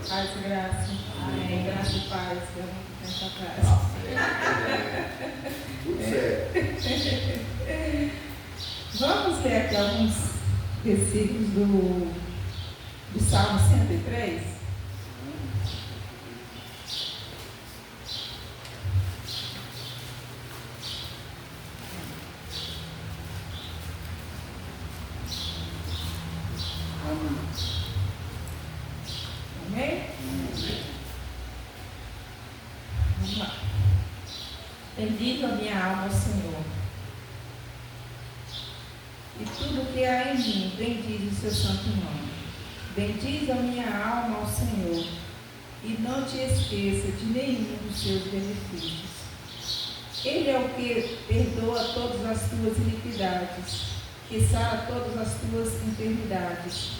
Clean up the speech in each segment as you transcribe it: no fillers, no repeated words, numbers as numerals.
Paz e graça. Amém. Graça e paz. Nessa casa. Vamos ler aqui alguns versículos do Salmo 103. Amém? Vamos lá. Bendiga a minha alma ao Senhor, e tudo que há em mim, bendize o seu santo nome. Bendize a minha alma ao Senhor, e não te esqueça de nenhum dos seus benefícios. Ele é o que perdoa todas as tuas iniquidades, que sara todas as tuas enfermidades,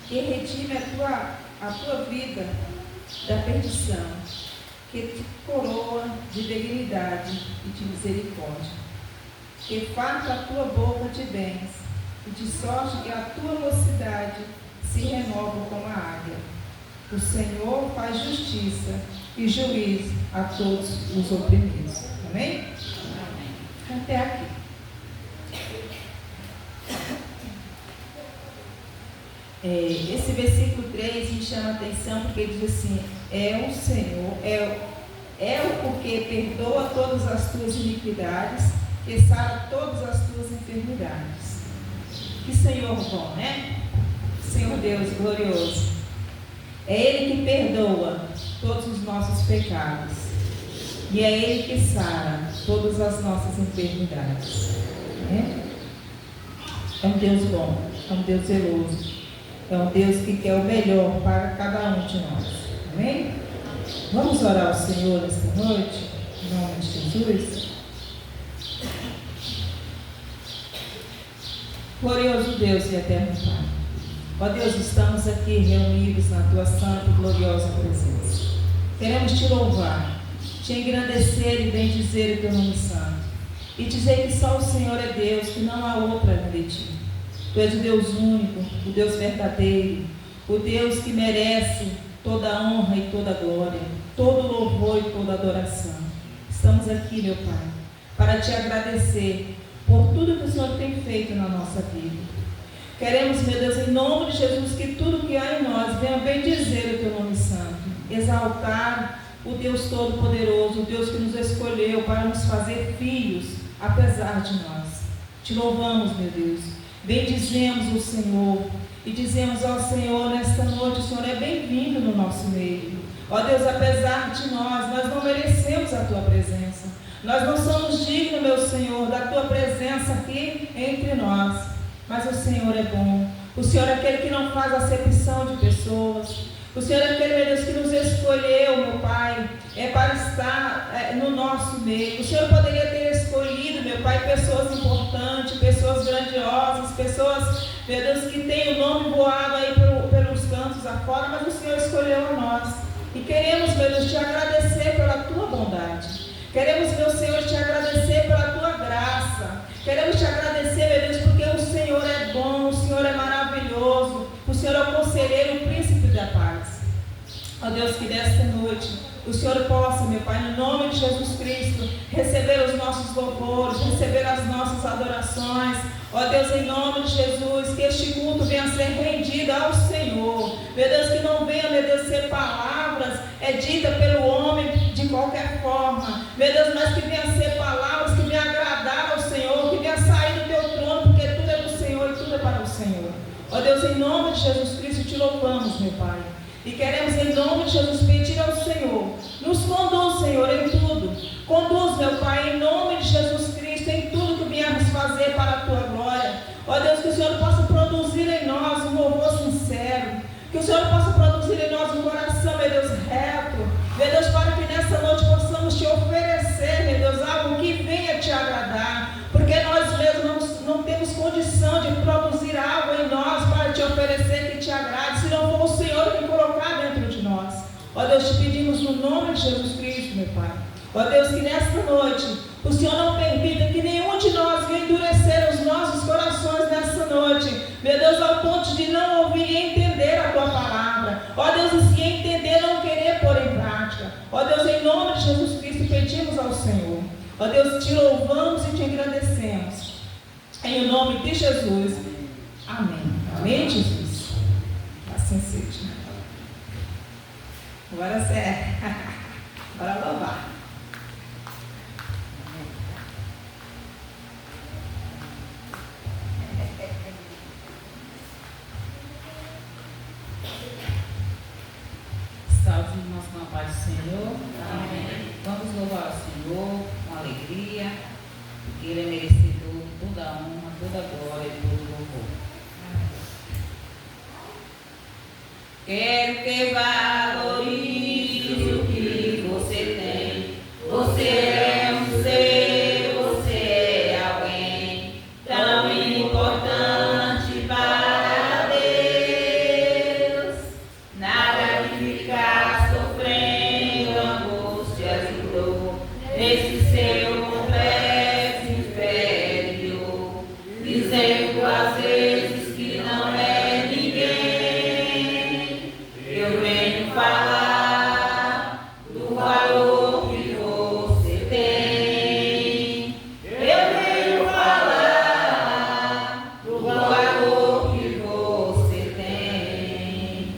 que redime a tua vida da perdição, que te coroa de benignidade e de misericórdia, que farta a tua boca de bens, e de sorte que a tua mocidade se renova como a águia. O Senhor faz justiça e juízo a todos os oprimidos. Amém? Amém. Até aqui. Esse versículo 3 me chama a atenção porque ele diz assim: é o Senhor, é o porque perdoa todas as tuas iniquidades, que sara todas as tuas enfermidades. Que Senhor bom, né? Senhor Deus glorioso. É Ele que perdoa todos os nossos pecados, e é Ele que sara todas as nossas enfermidades. É um Deus bom, é um Deus zeloso. É um Deus que quer o melhor para cada um de nós. Amém? Vamos orar ao Senhor nesta noite, em nome de Jesus. Glorioso Deus e eterno Pai, ó Deus, estamos aqui reunidos na Tua santa e gloriosa presença. Queremos Te louvar, Te engrandecer e bendizer o Teu nome santo, e dizer que só o Senhor é Deus, que não há outro além de Ti. Tu és o Deus único, o Deus verdadeiro, o Deus que merece toda a honra e toda a glória, todo o louvor e toda a adoração. Estamos aqui, meu Pai, para Te agradecer por tudo que o Senhor tem feito na nossa vida. Queremos, meu Deus, em nome de Jesus, que tudo que há em nós venha bendizer o Teu nome santo, exaltar o Deus Todo-Poderoso, o Deus que nos escolheu para nos fazer filhos, apesar de nós. Te louvamos, meu Deus, bendizemos o Senhor e dizemos ao Senhor, nesta noite, o Senhor é bem-vindo no nosso meio. Ó Deus, apesar de nós não merecemos a Tua presença. Nós não somos dignos, meu Senhor, da Tua presença aqui entre nós. Mas o Senhor é bom. O Senhor é aquele que não faz acepção de pessoas. O Senhor é aquele, meu Deus, que nos escolheu, meu Pai, para estar no nosso meio. O Senhor poderia ter escolhido, meu Pai, pessoas importantes, pessoas grandiosas, pessoas, meu Deus, que têm o nome voado aí pelos cantos afora, mas o Senhor escolheu a nós. E queremos, meu Deus, Te agradecer pela Tua bondade. Queremos, meu Senhor, Te agradecer pela Tua graça. Queremos Te agradecer, meu Deus, porque o Senhor é bom, o Senhor é maravilhoso. O Senhor é o conselheiro, o príncipe da paz. Ó Deus, que nesta noite o Senhor possa, meu Pai, no nome de Jesus Cristo, receber os nossos louvores, receber as nossas adorações. Ó Deus, em nome de Jesus, que este culto venha a ser rendido ao Senhor. Meu Deus, que não venha, meu Deus, ser palavras ditas pelo homem de qualquer forma. Meu Deus, mas que venha ser palavras que venham agradar ao Senhor, que venha sair do Teu trono, porque tudo é do Senhor e tudo é para o Senhor. Ó Deus, em nome de Jesus Cristo, Te louvamos, meu Pai. E queremos, em nome de Jesus, pedir ao Senhor, nos conduz, Senhor, em tudo. Conduz, meu Pai, em nome de Jesus Cristo, em tudo que viemos fazer para a Tua glória. Ó Deus, que o Senhor possa produzir em nós um louvor sincero. Que o Senhor possa produzir em nós um coração, meu Deus, reto. Meu Deus, para que nessa noite possamos Te oferecer, meu Deus, algo que venha Te agradar. Porque nós mesmos não temos condição de produzir algo em nós para Te oferecer que Te agrade, se não for o Senhor que colocar dentro de nós. Ó Deus, Te pedimos no nome de Jesus Cristo, meu Pai. Ó Deus, que nesta noite o Senhor não permita que nenhum de nós venha endurecer os nossos corações nessa noite. Meu Deus, ao ponto de não ouvir e entender a Tua palavra. Ó Deus, Deus, e entender, não querer pôr em prática. Ó Deus, em nome de Jesus Cristo, pedimos ao Senhor. Ó Deus, te louvamos e te agradecemos. Em nome de Jesus. Amém. Amém, Jesus? Assim seja. Agora sério. Bora louvar. Salve os irmãos com a paz do Senhor. Amém. Vamos louvar o Senhor com alegria, porque Ele é merecedor de toda a honra, toda a glória e todo o louvor. Quero que valorize o que você tem. Você é um ser, você é alguém tão importante para Deus. Nada de ficar sofrendo angústias e dor nesse seu complexo inferior, dizendo às vezes que não é ninguém. Eu venho falar do valor que você tem. Eu venho falar do valor que você tem.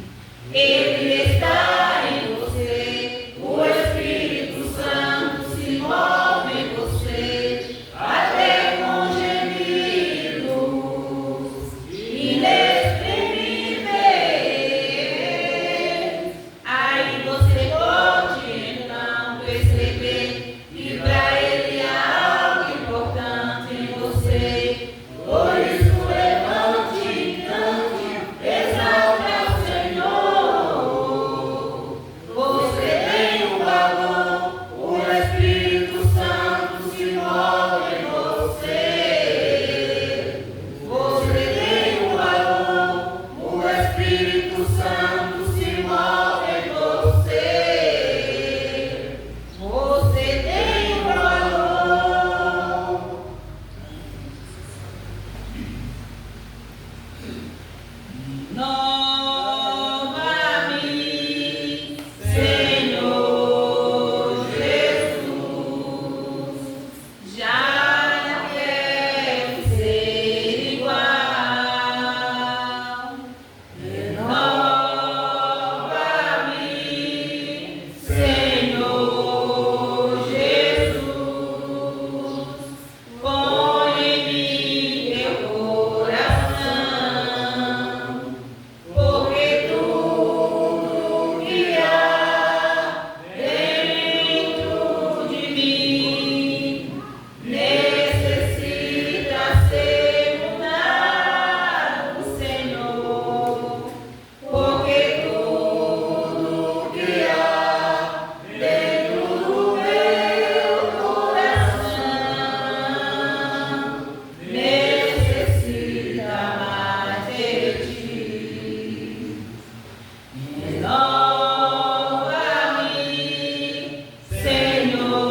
Ele está em você, o Espírito Santo se move em você, até com gemidos inexprimíveis. Aí você pode então perceber que para Ele há algo importante em você. Por isso levante e cante, exalte ao Senhor. Você tem um valor, o Espírito Santo se move em você. Você tem um valor, o Espírito Santo se move em você. Você tem um valor. Nova-me, Senhor Jesus, já não quero ser igual. Renova-me, Senhor Jesus, põe em mim teu coração, porque tudo que há dentro de mim necessita ser mudado, Senhor, porque tudo que há dentro do meu coração necessita mais de ti. Renova-me, Senhor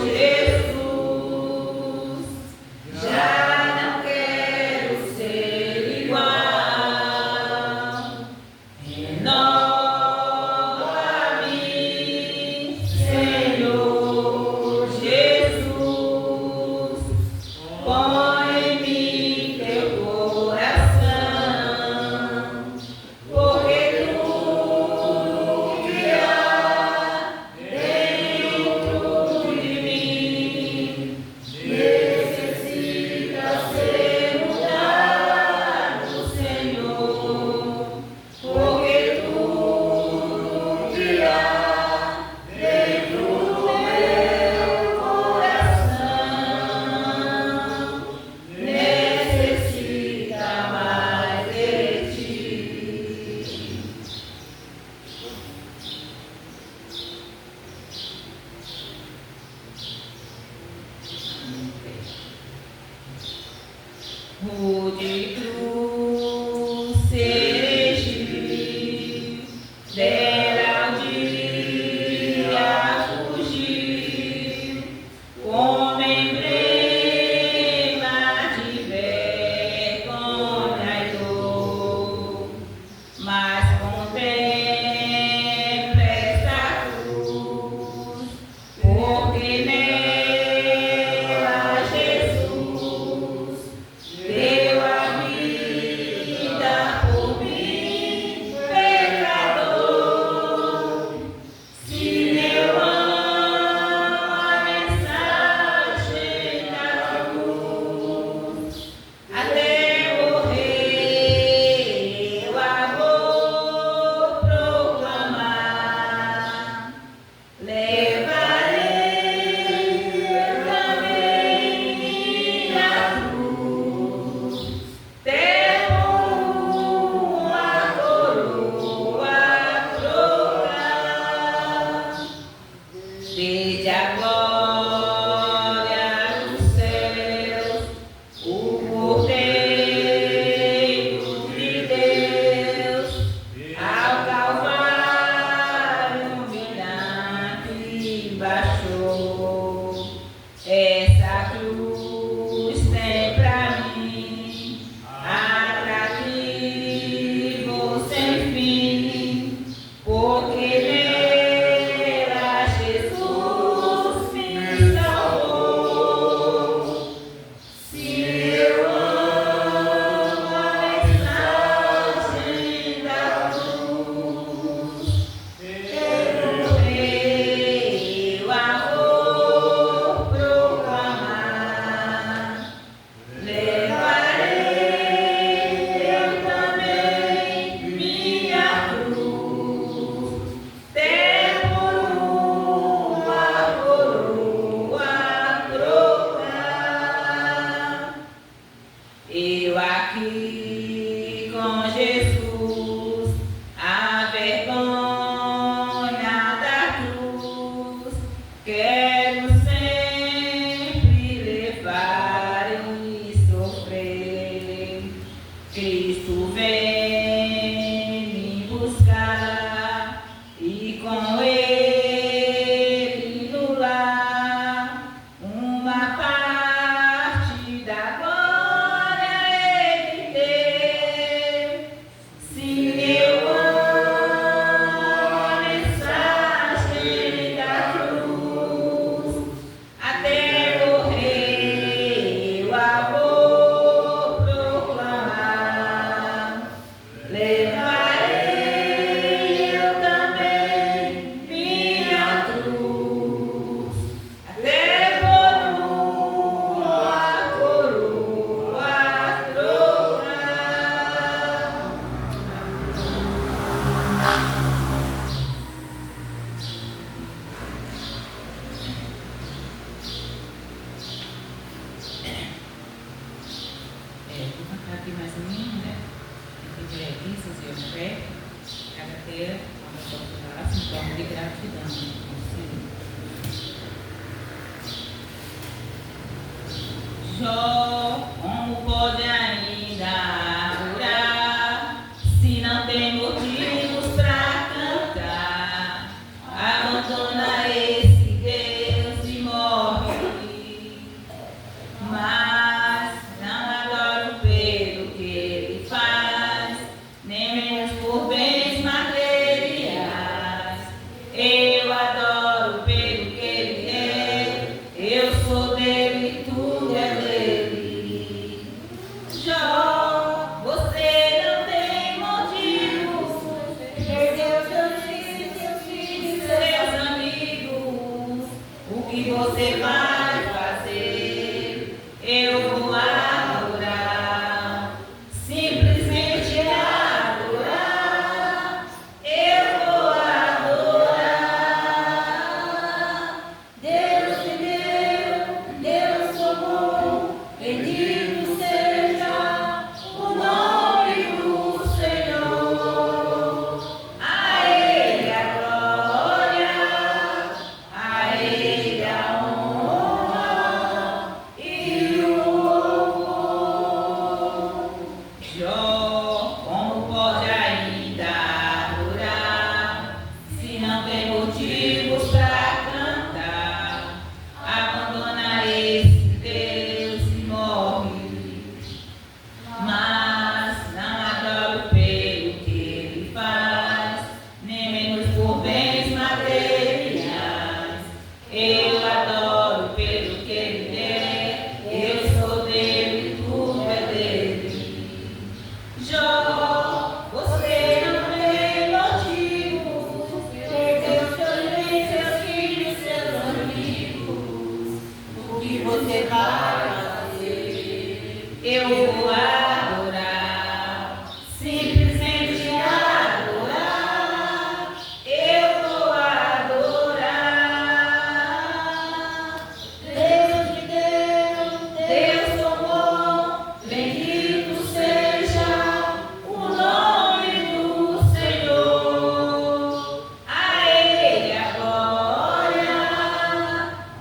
Jesus, já não quero ser igual. Renova-me, Senhor Jesus, põe em mim teu coração, porque tudo que há dentro de mim necessita ser mudado, Senhor, porque tudo que há dentro do meu coração necessita mais de ti. Rude cruz serei, dela um dia fugir, como emblema de vergonha e dor, mas com tempo gostaria de orar em forma de gratidão, Senhor. Jó, como pode ainda adorar, se não tem motivos para cantar? Abandona esse Deus e morre. Mas não adoro pelo que ele faz, nem menos por bens materiais. Eu adoro pelo que ele é, eu sou dele, tudo é dele. Jó, você não tem motivos, perdeu seus filhos, seus amigos. O que você vai fazer? Eu vou adorar, simplesmente adorar. Eu vou adorar. Deus me deu, Deus tomou, bendito seja o nome do Senhor. A Ele a glória, a Ele a honra e o louvor. Jó, como pode ainda adorar, se não tem motivos para cantar? Abandona esse Deus e morre. Mas não adoro pelo que ele faz, nem menos por bens materiais. Eu adoro pelo que ele é, eu sou dele, tudo é dele. Jó, você não tem motivos, perdeu seus bens, seus filhos, seus amigos. O que você vai fazer? Eu vou adorar, simplesmente adorar. Eu vou adorar. Deus me deu, Deus tomou, bendito seja o nome do Senhor. A Ele a glória,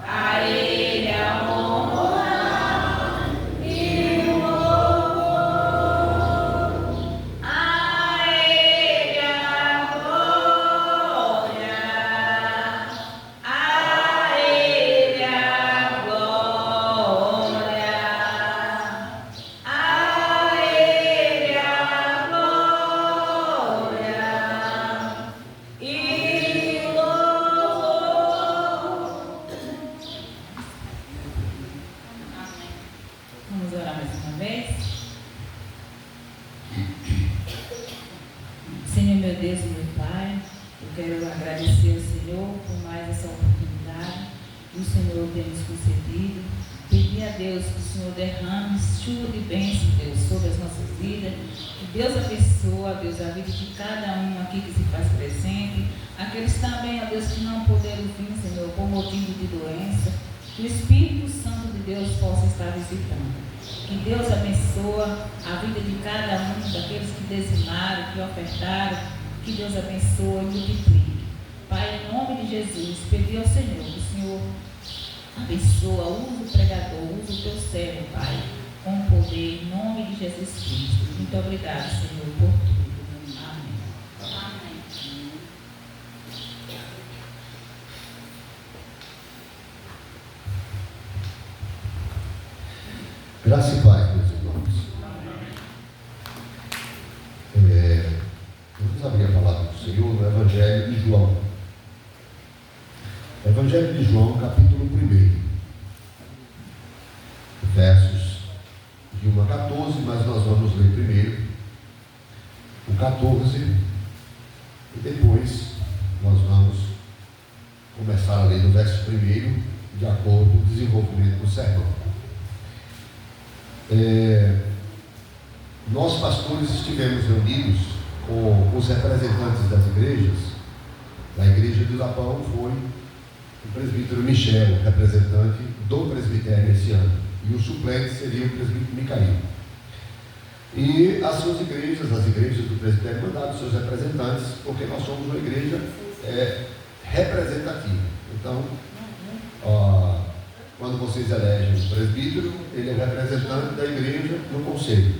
a Ele a honra e o louvor. A Ele a glória, a Ele a glória, a Ele a glória e o louvor. Vamos orar mais uma vez. Senhor, meu Deus e meu Pai, eu quero agradecer ao Senhor por mais essa oportunidade que o Senhor tem nos concedido. Pedir a Deus que o Senhor derrame chuva de bênção, Deus, sobre as nossas vidas. Que Deus abençoe, Deus, a vida de cada um aqui que se faz presente. Aqueles também, ó Deus, que não puderam vir, Senhor, por motivo de doença. Que o Espírito Santo de Deus possa estar visitando. Que Deus abençoe a vida de cada um daqueles que dizimaram, que ofertaram. Que Deus abençoe e multiplique. Pai, em nome de Jesus, pedi ao Senhor que o Senhor abençoa, usa o pregador, usa o teu servo, Pai, com poder, em nome de Jesus Cristo. Muito obrigado, Senhor, por tudo. Amém. Amém. Graça e paz, meus irmãos. Vamos abrir a palavra do Senhor no Evangelho de João. Evangelho de João, capítulo 1. Versos de 1 a 14, mas nós vamos ler primeiro o 14 e depois nós vamos começar a ler do verso 1 de acordo com o desenvolvimento do sermão. Nós, pastores, estivemos reunidos com os representantes das igrejas. Da igreja do Lapão foi o presbítero Michel, representante do presbitério esse ano, e o suplente seria o presbítero Micael. E as suas igrejas, as igrejas do presbitério, mandaram seus representantes, porque nós somos uma igreja representativa. Então, quando vocês elegem o presbítero, ele é representante da igreja no conselho.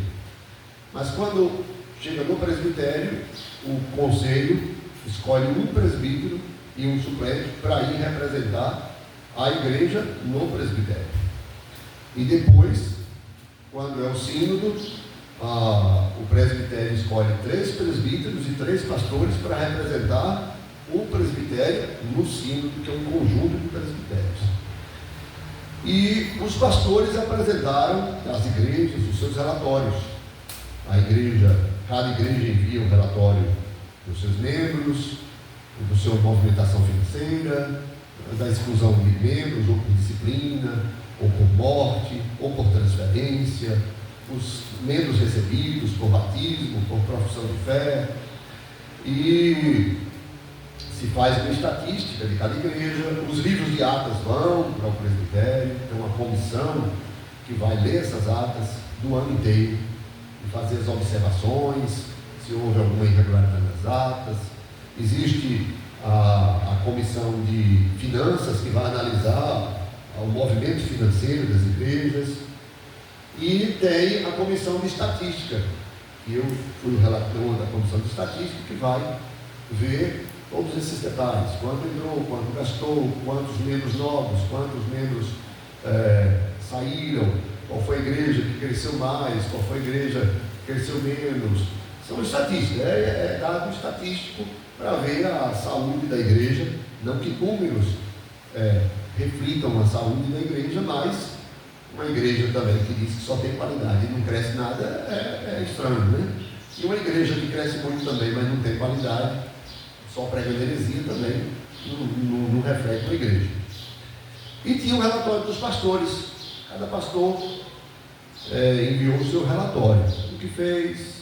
Mas quando chega no presbitério, o conselho escolhe um presbítero e um suplente para ir representar a igreja no presbitério. E depois, quando é o sínodo, o presbitério escolhe 3 presbíteros e 3 pastores para representar o presbitério no sínodo, que é um conjunto de presbitérios. E os pastores apresentaram às igrejas os seus relatórios. Cada igreja envia um relatório dos seus membros, da sua movimentação financeira, da exclusão de membros, ou por disciplina, ou por morte, ou por transferência, os membros recebidos por batismo, por profissão de fé, e se faz uma estatística de cada igreja. Os livros de atas vão para o presbitério, tem uma comissão que vai ler essas atas do ano inteiro e fazer as observações, se houve alguma irregularidade nas atas. Existe a comissão de finanças, que vai analisar o movimento financeiro das igrejas, e tem a comissão de estatística, que eu fui o relator da comissão de estatística, que vai ver todos esses detalhes: quanto entrou, quanto gastou, quantos membros novos, quantos membros saíram, qual foi a igreja que cresceu mais, qual foi a igreja que cresceu menos. São estatísticas, é dado estatístico para ver a saúde da igreja. Não que números reflitam a saúde da igreja, mas uma igreja também que diz que só tem qualidade e não cresce nada é estranho, né? E uma igreja que cresce muito também, mas não tem qualidade, só prega heresia, também não reflete uma igreja. E tinha o relatório dos pastores. Cada pastor enviou o seu relatório do que fez,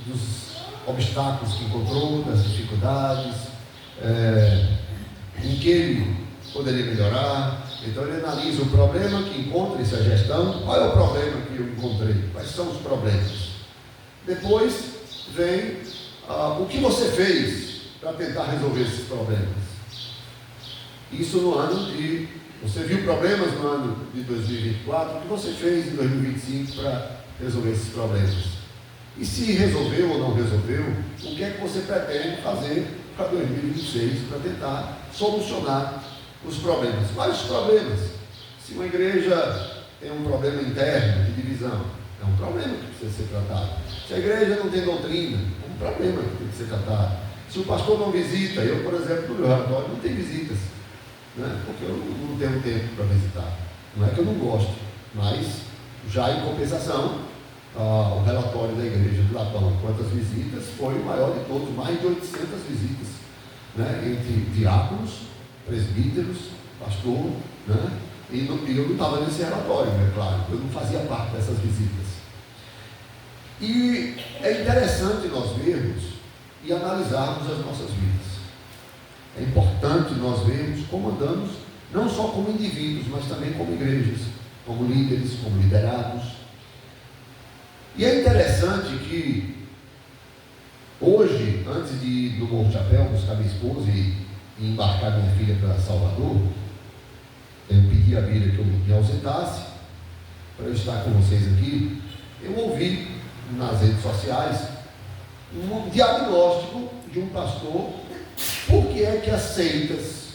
dos obstáculos que encontrou, das dificuldades, em que ele poderia melhorar. Então ele analisa o problema que encontra, isso é a gestão. Qual é o problema que eu encontrei? Quais são os problemas? Depois vem o que você fez para tentar resolver esses problemas. Isso no ano de... Você viu problemas no ano de 2024, o que você fez em 2025 para resolver esses problemas? E se resolveu ou não resolveu, o que é que você pretende fazer para 2026 para tentar solucionar os problemas? Quais os problemas? Se uma igreja tem um problema interno de divisão, é um problema que precisa ser tratado. Se a igreja não tem doutrina, é um problema que tem que ser tratado. Se o pastor não visita, eu, por exemplo, no meu relatório não tenho visitas, né? Porque eu não tenho tempo para visitar. Não é que eu não gosto, mas já em compensação, o relatório da igreja do Lapão, quantas visitas, foi o maior de todos, mais de 800 visitas, né? Entre diáconos, presbíteros, pastor, né? E eu não estava nesse relatório, é claro, eu não fazia parte dessas visitas. E é interessante nós vermos e analisarmos as nossas vidas. É importante nós vermos como andamos, não só como indivíduos, mas também como igrejas, como líderes, como liderados. E é interessante que hoje, antes de ir no Morro Chapéu buscar minha esposa e embarcar minha filha para Salvador, eu pedi a Bíblia que eu me ausentasse para eu estar com vocês aqui. Eu ouvi nas redes sociais um diagnóstico de um pastor: por que é que as seitas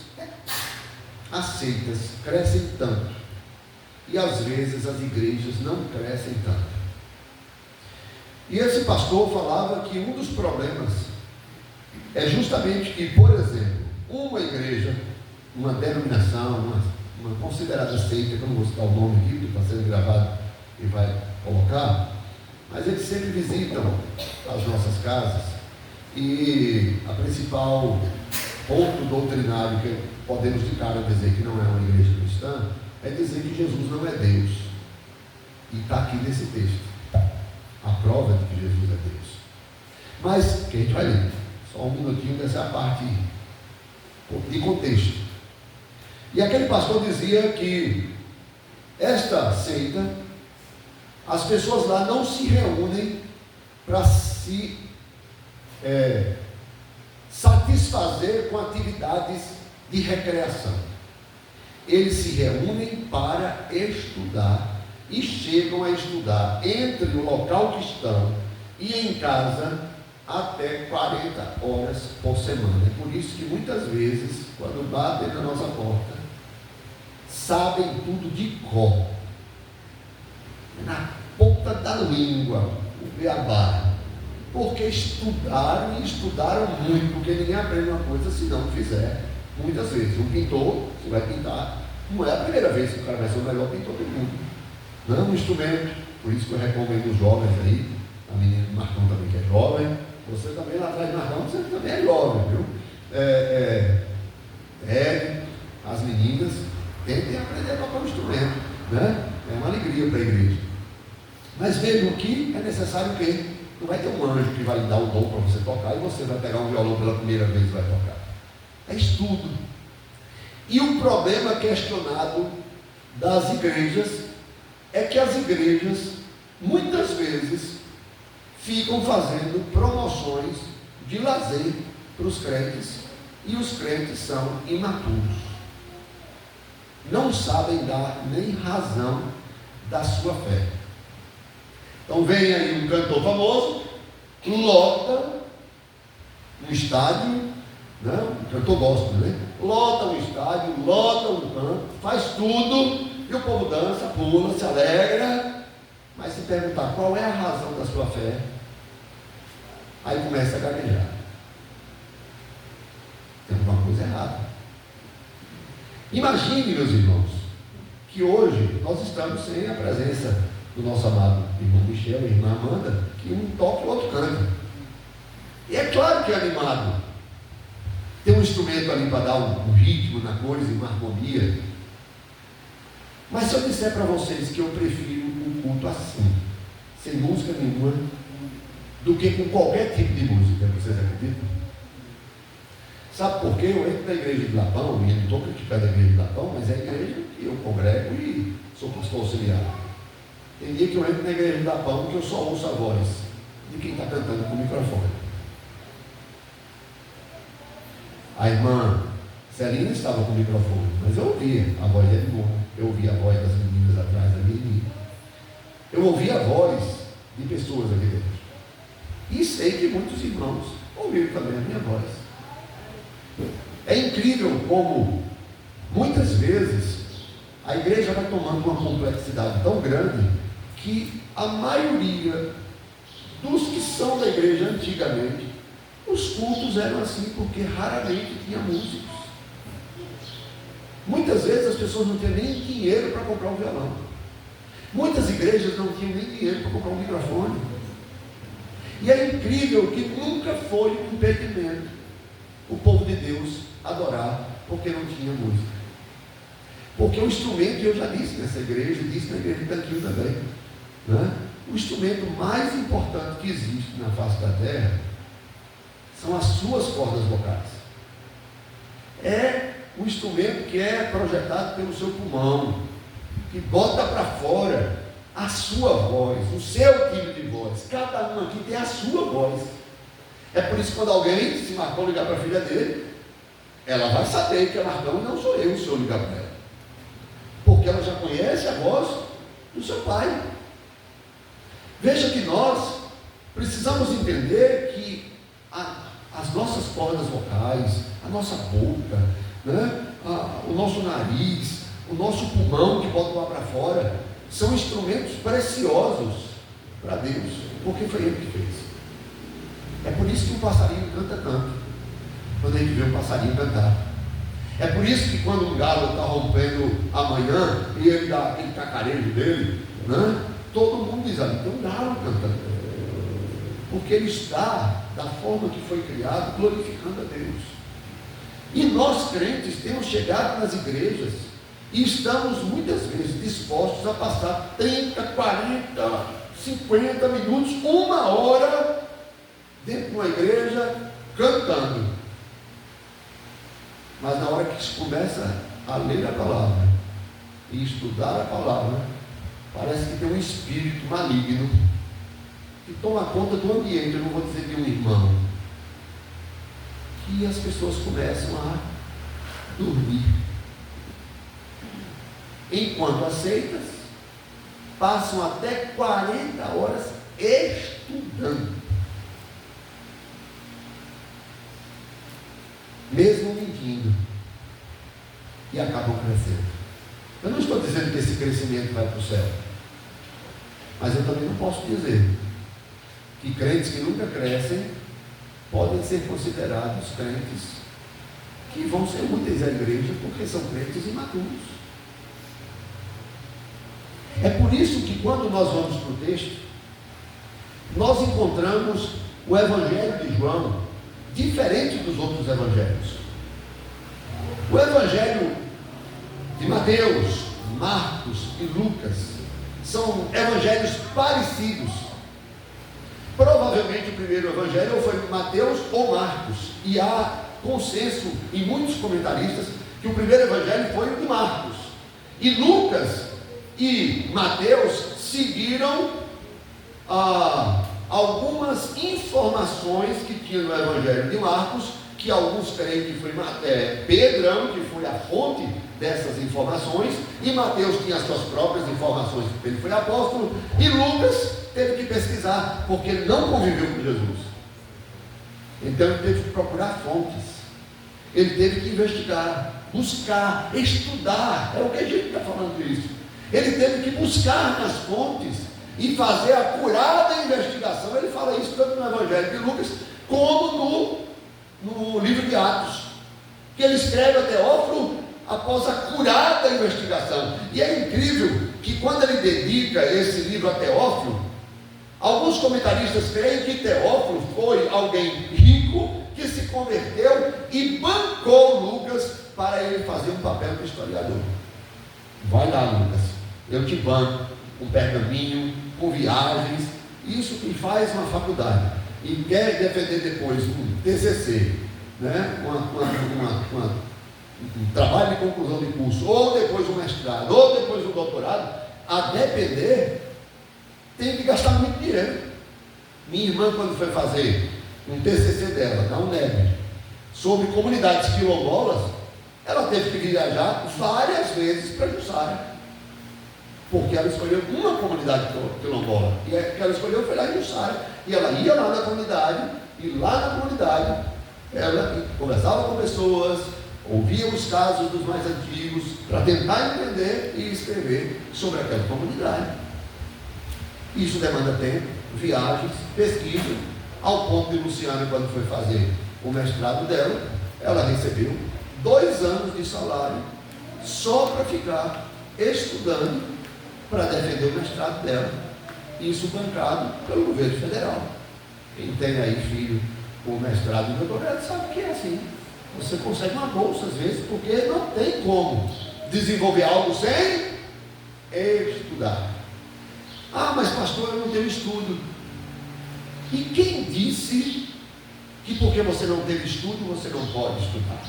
crescem tanto e às vezes as igrejas não crescem tanto? E esse pastor falava que um dos problemas é justamente que, por exemplo, uma igreja, uma denominação, uma considerada seita, que eu não vou citar o nome aqui, que está sendo gravado e vai colocar, mas eles sempre visitam as nossas casas, e a principal ponto doutrinário que podemos de cara dizer que não é uma igreja cristã é dizer que Jesus não é Deus. E está aqui nesse texto a prova de que Jesus é Deus. Mas, que a gente vai ler só um minutinho dessa parte de contexto. E aquele pastor dizia que esta seita, as pessoas lá não se reúnem para se satisfazer com atividades de recreação. Eles se reúnem para estudar e chegam a estudar entre o local que estão e em casa até 40 horas por semana. É por isso que muitas vezes, quando batem na nossa porta, sabem tudo de cor, na ponta da língua, o beabá, porque estudaram e estudaram muito, porque ninguém aprende uma coisa se não fizer muitas vezes. Um pintor, você vai pintar, não é a primeira vez que o cara vai ser o melhor pintor do mundo, não é um instrumento. Por isso que eu recomendo os jovens aí, a menina do Marcão também que é jovem, você também lá atrás de Marcão, você também é jovem, viu? As meninas tentem aprender a tocar um instrumento, né? É uma alegria para a igreja. Mas vejam que é necessário o quê? Não vai ter um anjo que vai lhe dar o dom para você tocar e você vai pegar um violão pela primeira vez e vai tocar. É estudo. E o problema questionado das igrejas é que as igrejas muitas vezes ficam fazendo promoções de lazer para os crentes e os crentes são imaturos. Não sabem dar nem razão da sua fé. Então vem aí um cantor famoso, lota um estádio, né? Um cantor gospel, né? Lota um estádio, lota um canto, faz tudo, e o povo dança, pula, se alegra, mas se perguntar qual é a razão da sua fé, aí começa a gaguejar. Tem alguma coisa errada. Imagine, meus irmãos, que hoje nós estamos sem a presença do nosso amado irmão Michel e irmã Amanda, que um toca e o outro canta. E é claro que é animado. Tem um instrumento ali para dar um ritmo na coisa, uma harmonia. Mas se eu disser para vocês que eu prefiro um culto assim, sem música nenhuma, do que com qualquer tipo de música, vocês acreditam? Sabe por quê? Eu entro na igreja de Lapão, e eu não estou criticando a igreja de Lapão, mas é a igreja que eu congrego e sou pastor auxiliar. Tem dia que eu entro na igreja de Lapão que eu só ouço a voz de quem está cantando com o microfone. A irmã Celina estava com o microfone, mas eu ouvia a voz de Edmundo, eu ouvia a voz das meninas atrás da minha. Eu ouvia a voz de pessoas aqui dentro. E sei que muitos irmãos ouviram também a minha voz. É incrível como muitas vezes a igreja vai tomando uma complexidade tão grande que a maioria dos que são da igreja antigamente, os cultos eram assim porque raramente tinha músicos. Muitas vezes as pessoas não tinham nem dinheiro para comprar um violão. Muitas igrejas não tinham nem dinheiro para comprar um microfone. E é incrível que nunca foi um impedimento o povo de Deus adorar porque não tinha música. Porque o instrumento, eu já disse nessa igreja, disse na igreja de Tanquinho também, né? O instrumento mais importante que existe na face da terra são as suas cordas vocais. É o instrumento que é projetado pelo seu pulmão, que bota para fora a sua voz, o seu timbre de voz. Cada um aqui tem a sua voz. É por isso que quando alguém, se Marcão ligar para a filha dele, ela vai saber que é Marcão e não sou eu, se eu ligar para ela. Porque ela já conhece a voz do seu pai. Veja que nós precisamos entender que as nossas cordas vocais, a nossa boca, né, o nosso nariz, o nosso pulmão que bota lá para fora, são instrumentos preciosos para Deus, porque foi Ele que fez. É por isso que um passarinho canta tanto, quando a gente vê um passarinho cantar. É por isso que quando um galo está rompendo amanhã e ele dá aquele cacarejo dele, né, todo mundo diz ali, tem um galo cantando. Porque ele está, da forma que foi criado, glorificando a Deus. E nós crentes temos chegado nas igrejas e estamos muitas vezes dispostos a passar 30, 40, 50 minutos, 1 hora dentro de uma igreja cantando. Mas na hora que se começa a ler a palavra e estudar a palavra, parece que tem um espírito maligno que toma conta do ambiente, eu não vou dizer de um irmão, que as pessoas começam a dormir. Enquanto aceitas, passam até 40 horas estudando, mesmo mentindo, e acabam crescendo. Eu não estou dizendo que esse crescimento vai para o céu, mas eu também não posso dizer que crentes que nunca crescem podem ser considerados crentes que vão ser úteis à igreja, porque são crentes imaturos. É por isso que quando nós vamos para o texto, nós encontramos o Evangelho de João diferente dos outros evangelhos. O Evangelho de Mateus, Marcos e Lucas são evangelhos parecidos. Provavelmente o primeiro evangelho foi Mateus ou Marcos, e há consenso em muitos comentaristas que o primeiro evangelho foi o de Marcos, e Lucas e Mateus seguiram algumas informações que tinha no evangelho de Marcos, que alguns creem que foi Pedrão, que foi a fonte dessas informações, e Mateus tinha as suas próprias informações, porque ele foi apóstolo, e Lucas teve que pesquisar, porque ele não conviveu com Jesus. Então ele teve que procurar fontes, ele teve que investigar, buscar, estudar. É o que a gente está falando disso. Ele teve que buscar nas fontes e fazer a curada investigação. Ele fala isso tanto no Evangelho de Lucas como no livro de Atos, que ele escreve a Teófilo após a curada investigação. E é incrível que quando ele dedica esse livro a Teófilo, alguns comentaristas creem que Teófilo foi alguém rico que se converteu e bancou Lucas para ele fazer um papel de historiador. Vai lá, Lucas, eu te banco com pergaminho, com viagens, isso que faz uma faculdade e quer defender depois um TCC, né? Um trabalho de conclusão de curso, ou depois um mestrado, ou depois um doutorado, a depender, tem que gastar muito dinheiro. Minha irmã, quando foi fazer um TCC dela, da UNEB, sobre comunidades quilombolas, ela teve que viajar várias vezes para Jussara, porque ela escolheu uma comunidade quilombola, e a que ela escolheu foi lá em Jussara, e ela ia lá na comunidade, e lá na comunidade, ela conversava com pessoas, ouvia os casos dos mais antigos, para tentar entender e escrever sobre aquela comunidade. Isso demanda tempo, viagens, pesquisa, ao ponto de Luciana, quando foi fazer o mestrado dela, ela recebeu 2 anos de salário só para ficar estudando para defender o mestrado dela, isso bancado pelo governo federal. Quem tem aí filho com mestrado e doutorado sabe que é assim. Você consegue uma bolsa às vezes, porque não tem como desenvolver algo sem estudar. Ah, mas pastor, eu não tenho estudo. E quem disse que porque você não teve estudo, você não pode estudar?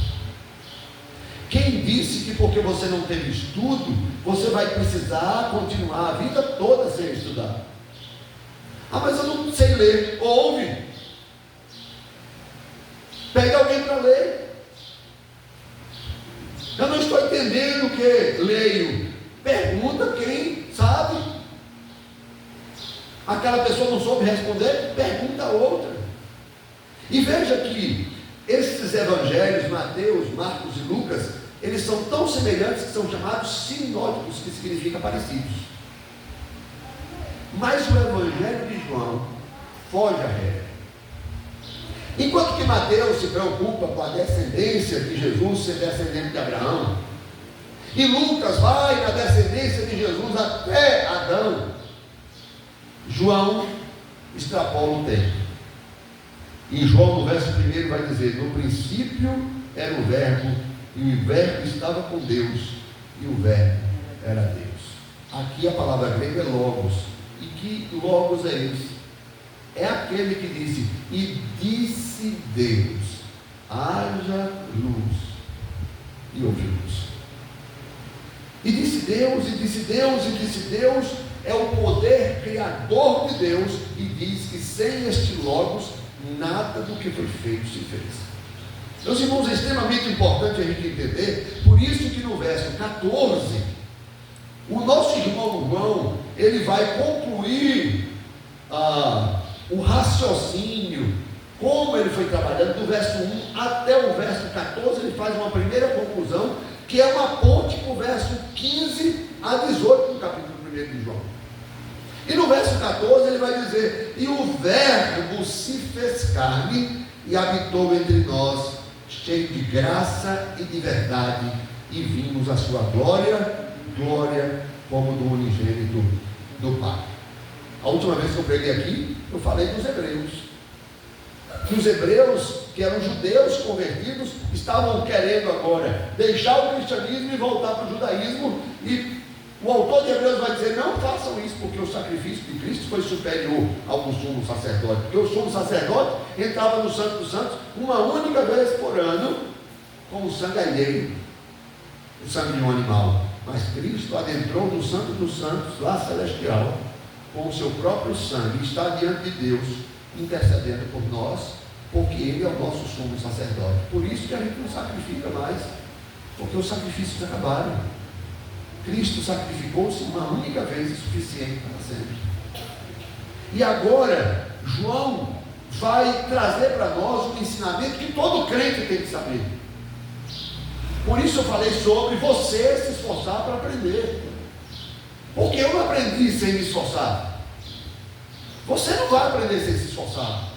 Quem disse que porque você não teve estudo, você vai precisar continuar a vida toda sem estudar? Ah, mas eu não sei ler. Ouve. Pega alguém para ler. Eu não estou entendendo o que leio. Pergunta quem sabe. Aquela pessoa não soube responder, pergunta a outra. E veja que esses evangelhos, Mateus, Marcos e Lucas, eles são tão semelhantes que são chamados sinóticos, que significa parecidos. Mas o evangelho de João foge à regra. Enquanto que Mateus se preocupa com a descendência de Jesus ser descendente de Abraão, e Lucas vai na descendência de Jesus até Adão, João extrapola o tempo. E João, no verso 1, vai dizer: no princípio era o verbo, e o verbo estava com Deus, e o verbo era Deus. Aqui a palavra grega é logos. E que logos é esse? É aquele que disse: e disse Deus, haja luz, e houve luz. E disse Deus, e disse Deus, e disse Deus, é o poder criador de Deus, e diz que sem este Logos, nada do que foi feito se fez. Meus irmãos, é extremamente importante a gente entender, por isso que no verso 14, o nosso irmão João, ele vai concluir o raciocínio, como ele foi trabalhando, do verso 1 até o verso 14, ele faz uma primeira conclusão, que é uma ponte para o verso 15 a 18 do capítulo 1 de João. E no verso 14 ele vai dizer: e o verbo se fez carne e habitou entre nós, cheio de graça e de verdade, e vimos a sua glória, glória como do unigênito do Pai. A última vez que eu preguei aqui, eu falei dos hebreus. Que os hebreus, que eram judeus convertidos, estavam querendo agora deixar o cristianismo e voltar para o judaísmo, e o autor de Hebreus vai dizer: não façam isso, porque o sacrifício de Cristo foi superior ao do sumo sacerdote, porque o sumo sacerdote entrava no Santo dos Santos uma única vez por ano, com o sangue alheio, o sangue de um animal, mas Cristo adentrou no Santo dos Santos, lá celestial, com o seu próprio sangue, e está diante de Deus, intercedendo por nós, porque Ele é o nosso sumo sacerdote. Por isso que a gente não sacrifica mais, porque os sacrifícios acabaram. Cristo sacrificou-se uma única vez, e suficiente para sempre. E agora, João vai trazer para nós um ensinamento que todo crente tem que saber. Por isso eu falei sobre você se esforçar para aprender, porque eu não aprendi sem me esforçar. Você não vai aprender sem se esforçar.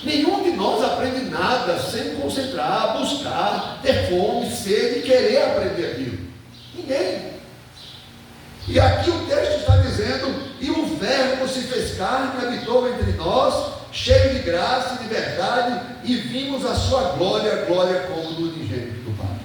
Nenhum de nós aprende nada sem concentrar, buscar, ter fome, sede e querer aprender aquilo. Ninguém. E aqui o texto está dizendo: e o verbo se fez carne e habitou entre nós, cheio de graça e de verdade, e vimos a sua glória, glória como do unigênito do Pai.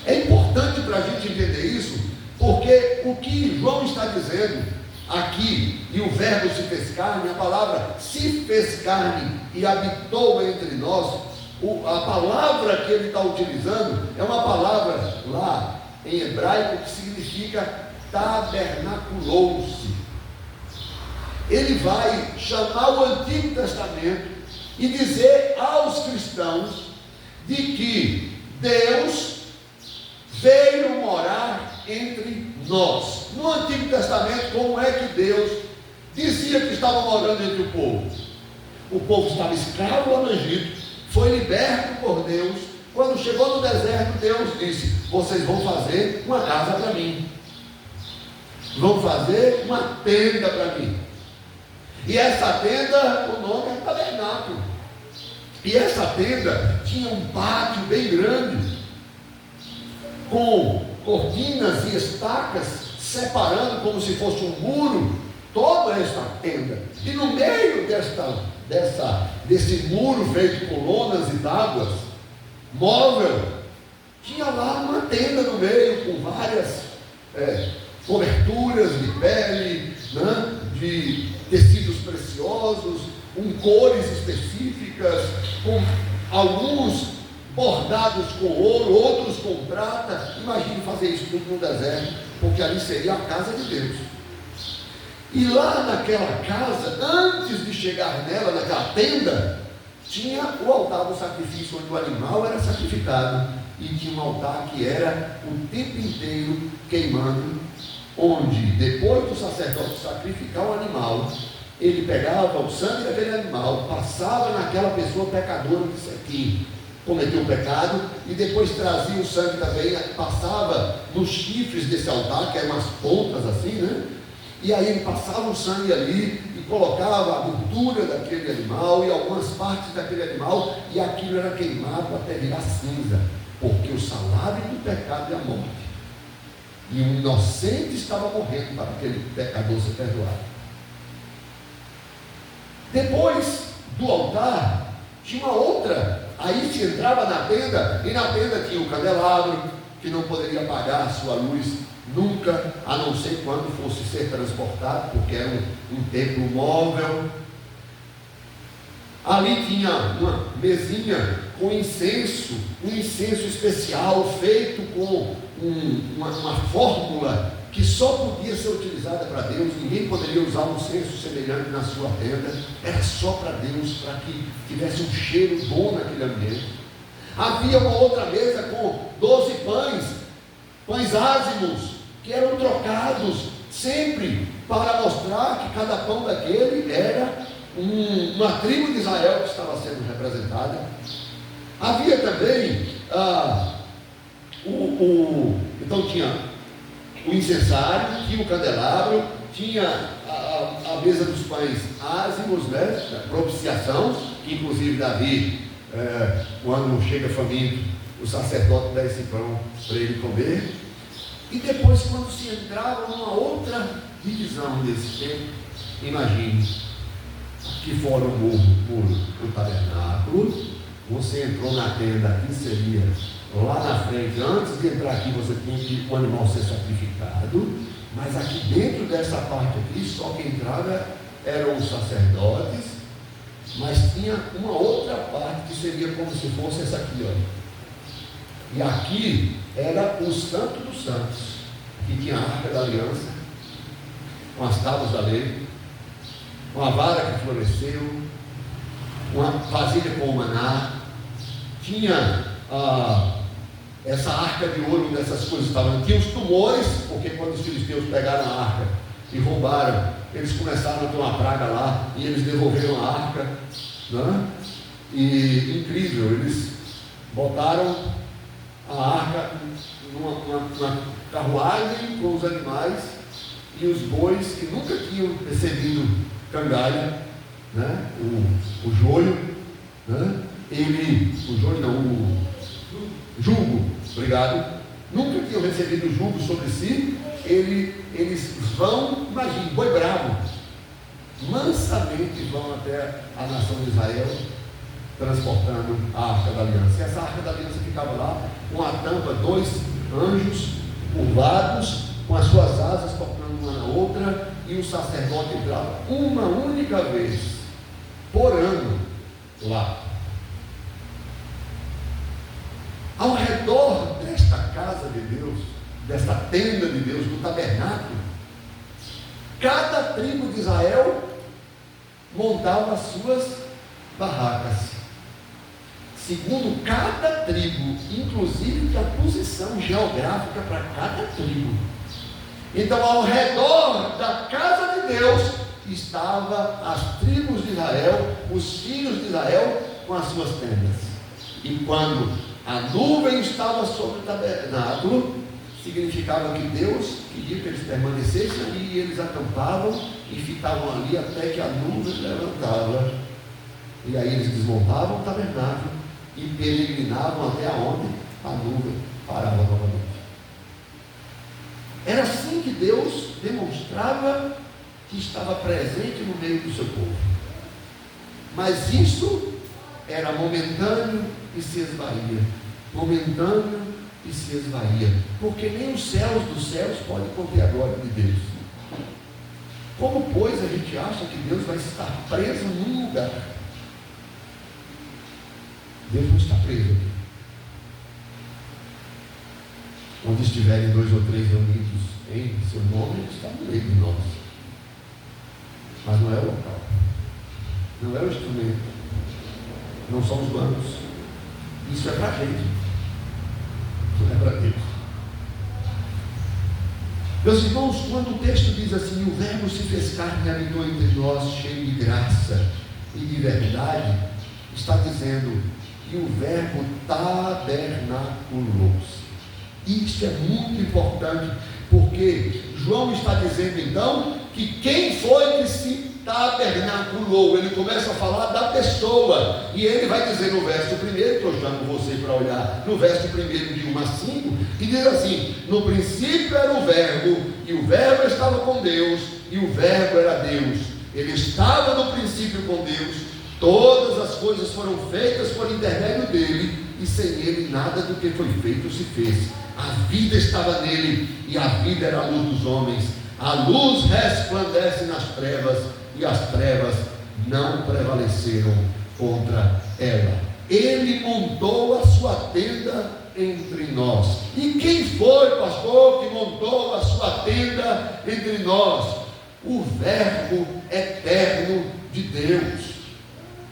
É importante para a gente entender isso, porque o que João está dizendo aqui, e o verbo se fez carne, a palavra se fez carne e habitou entre nós, a palavra que ele está utilizando é uma palavra lá em hebraico que significa tabernaculou-se. Ele vai chamar o Antigo Testamento e dizer aos cristãos de que Deus veio morar entre nós. No Antigo Testamento, como é que Deus dizia que estava morando entre o povo? O povo estava escravo lá no Egito, foi liberto por Deus. Quando chegou no deserto, Deus disse: vocês vão fazer uma casa para mim, vão fazer uma tenda para mim. E essa tenda, o nome é tabernáculo. E essa tenda tinha um pátio bem grande, com cortinas e estacas separando, como se fosse um muro, toda esta tenda. E no meio desse muro feito com lonas e tábuas, móvel, tinha lá uma tenda no meio, com várias coberturas de pele, né, de tecidos preciosos, com cores específicas, com alguns bordados com ouro, outros com prata. Imagine fazer isso tudo no deserto, porque ali seria a casa de Deus. E lá naquela casa, antes de chegar nela, naquela tenda, tinha o altar do sacrifício, onde o animal era sacrificado, e tinha um altar que era o tempo inteiro queimando, onde depois do sacerdote sacrificar o animal, ele pegava o sangue daquele animal, passava naquela pessoa pecadora que cometeu o pecado, e depois trazia o sangue também, passava nos chifres desse altar, que eram umas pontas assim, né? E aí ele passava o sangue ali e colocava a gordura daquele animal e algumas partes daquele animal, e aquilo era queimado até virar cinza, porque o salário do pecado é a morte, e um inocente estava morrendo para aquele pecador ser perdoado. Depois do altar tinha uma outra, aí se entrava na tenda, e na tenda tinha o candelabro, que não poderia apagar a sua luz nunca, a não ser quando fosse ser transportado, porque era um templo móvel. Ali tinha uma mesinha com incenso, um incenso especial feito com uma fórmula que só podia ser utilizada para Deus, ninguém poderia usar um censo semelhante na sua tenda, era só para Deus, para que tivesse um cheiro bom naquele ambiente. Havia uma outra mesa com 12 pães ázimos, que eram trocados sempre para mostrar que cada pão daquele era uma tribo de Israel que estava sendo representada. Havia também então tinha o incensário, tinha o candelabro, tinha a mesa dos pães ázimos, né, propiciação, que inclusive Davi, quando chega faminto, o sacerdote dá esse pão para ele comer. E depois, quando se entrava numa outra divisão desse tempo, imagine, que fora o muro do tabernáculo, você entrou na tenda, aqui seria lá na frente, antes de entrar aqui você tinha que o animal ser sacrificado, mas aqui dentro dessa parte aqui, só quem entrava eram os sacerdotes, mas tinha uma outra parte que seria como se fosse essa aqui, ó. E aqui era o Santo dos Santos, que tinha a Arca da Aliança, com as tábuas da lei, uma vara que floresceu, uma vasilha com o maná, tinha essa arca de ouro onde essas coisas estavam, tinha os tumores, porque quando os filisteus pegaram a arca e roubaram, eles começaram a ter uma praga lá, e eles devolveram a arca, né? E incrível, eles botaram a arca numa carruagem com os animais, e os bois que nunca tinham recebido cangalha, né? o joio, né? O jugo, obrigado, nunca tinham recebido jugo sobre si, eles vão, imagine, boi bravo, mansamente vão até a nação de Israel, transportando a Arca da Aliança. E essa Arca da Aliança ficava lá, com a tampa, 2 anjos curvados, com as suas asas tocando uma na outra, e o sacerdote entrava uma única vez por ano lá. Ao redor desta casa de Deus, desta tenda de Deus, do tabernáculo, cada tribo de Israel montava as suas barracas, segundo cada tribo, inclusive a posição geográfica para cada tribo. Então, ao redor da casa de Deus, estavam as tribos de Israel, os filhos de Israel, com as suas tendas. E quando a nuvem estava sobre o tabernáculo, significava que Deus queria que eles permanecessem ali, e eles acampavam e ficavam ali até que a nuvem levantava. E aí eles desmontavam o tabernáculo e peregrinavam até onde a nuvem parava novamente. Era assim que Deus demonstrava que estava presente no meio do seu povo. Mas isso era momentâneo e se esvaía. Momentâneo e se esvaía. Porque nem os céus dos céus podem conter a glória de Deus. Como, pois, a gente acha que Deus vai estar preso num lugar? Deus não está preso aqui. Onde estiverem 2 ou 3 reunidos em seu nome, Ele está no meio de nós. Mas não é o local, não é o instrumento, não são os bancos. Isso é para a gente, isso não é para Deus. Meus irmãos, quando o texto diz assim: o Verbo se fez carne e habitou entre nós, cheio de graça e de verdade, está dizendo que o Verbo tabernaculou-se. Isso é muito importante, porque João está dizendo então que quem foi que se tabernaculou? Ele começa a falar da pessoa, e ele vai dizer no verso 1, que eu chamo você para olhar, no verso 1 de 1 a 5, que diz assim: no princípio era o Verbo, e o Verbo estava com Deus, e o Verbo era Deus. Ele estava no princípio com Deus, todas as coisas foram feitas por intermédio dele, e sem ele nada do que foi feito se fez. A vida estava nele, e a vida era a luz dos homens. A luz resplandece nas trevas, e as trevas não prevaleceram contra ela. Ele montou a sua tenda entre nós. E quem foi, pastor, que montou a sua tenda entre nós o Verbo eterno de Deus,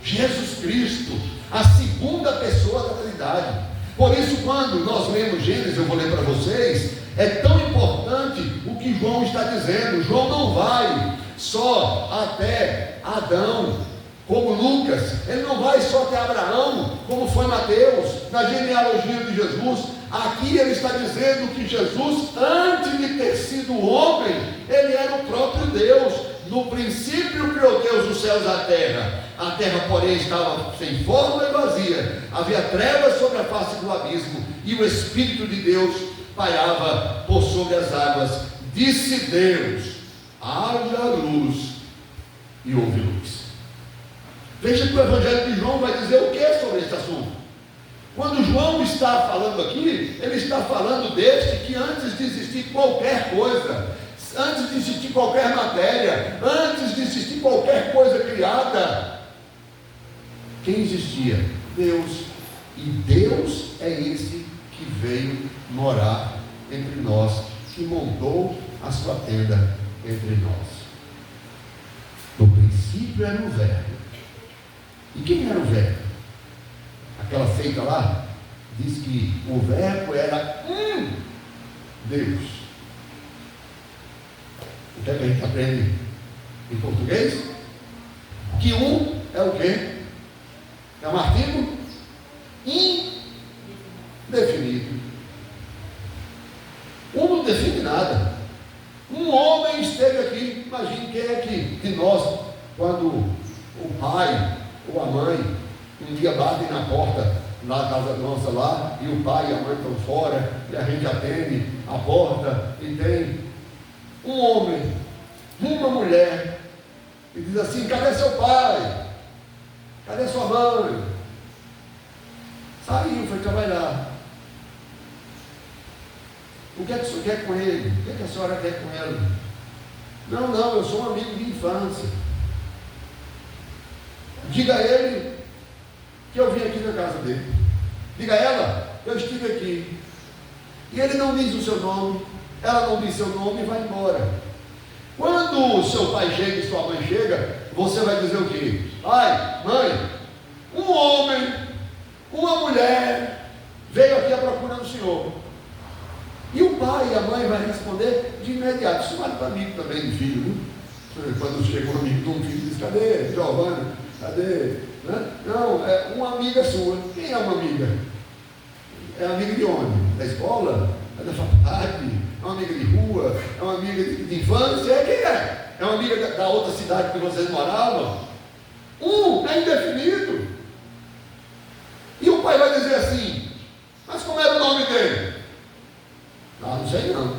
Jesus Cristo, a segunda pessoa da Trindade. Por isso, quando nós lemos Gênesis, eu vou ler para vocês, é tão importante o que João está dizendo. João não vai só até Adão, como Lucas, ele não vai só até Abraão, como foi Mateus, na genealogia de Jesus. Aqui ele está dizendo que Jesus, antes de ter sido homem, ele era o próprio Deus. No princípio criou Deus os céus e a terra, porém, estava sem forma e vazia, havia trevas sobre a face do abismo, e o Espírito de Deus pairava por sobre as águas. Disse Deus: haja luz, e houve luz. Veja que o Evangelho de João vai dizer o que sobre esse assunto. Quando João está falando aqui, ele está falando deste que antes de existir qualquer coisa, antes de existir qualquer matéria, antes de existir qualquer coisa criada, quem existia? Deus. E Deus é esse que veio morar entre nós, que montou a sua tenda entre nós. No princípio era o Verbo. E quem era o Verbo? Aquela feita lá diz que o Verbo era Deus. O que é que a gente aprende em português? Que é o quê? É um artigo indefinido. Não define nada. Um homem esteve aqui. Imagine quem é que nós, quando o pai ou a mãe um dia batem na porta lá da casa nossa lá, e o pai e a mãe estão fora, e a gente atende a porta, e tem um homem, uma mulher, e diz assim: cadê seu pai? Cadê sua mãe? Saiu, foi trabalhar. O que é que o senhor quer com ele? O que é que a senhora quer com ele? Não, eu sou um amigo de infância. Diga a ele que eu vim aqui na casa dele. Diga a ela que eu estive aqui. E ele não diz o seu nome, ela não diz seu nome e vai embora. Quando o seu pai chega e sua mãe chega, você vai dizer o quê? Pai, mãe, um homem, uma mulher veio aqui à procura do senhor. E o pai e a mãe vai responder de imediato. Isso vale para amigo também de filho, viu? Quando chega um amigo de um filho, diz: cadê Giovanni? Cadê? Não, é uma amiga sua. Quem é uma amiga? É amiga de onde? Da escola? É da faculdade? É uma amiga de rua? É uma amiga de infância? É quem é? É uma amiga da outra cidade que vocês moravam? É indefinido. E o pai vai dizer assim: mas como era o nome dele? Não sei não.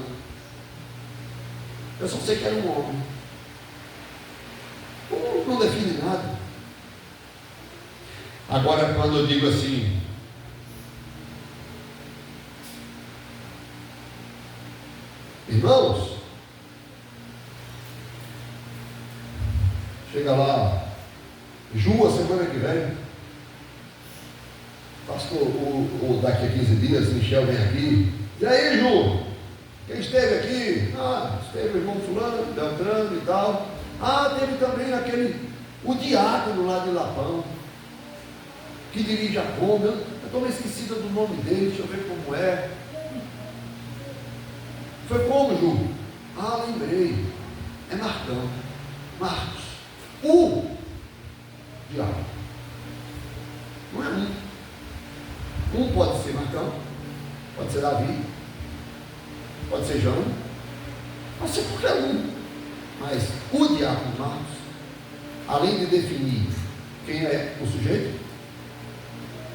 Eu só sei que era um homem. Não define nada. Agora, quando eu digo assim, irmãos, chega lá, Ju, a semana que vem, pastor, daqui a 15 dias, Michel vem aqui. E aí, Ju, quem esteve aqui? Esteve o irmão fulano, Beltrano e tal. Teve também o diácono lá de Lapão, que dirige a Kombi. Eu estou meio esquecida do nome dele, deixa eu ver como é. Foi como, Ju? Lembrei. É Marcão. Marcos. O diácono. Não é um. Pode ser Marcão, pode ser Davi, pode ser João, pode ser qualquer um. Mas o diácono Marcos, além de definir quem é o sujeito,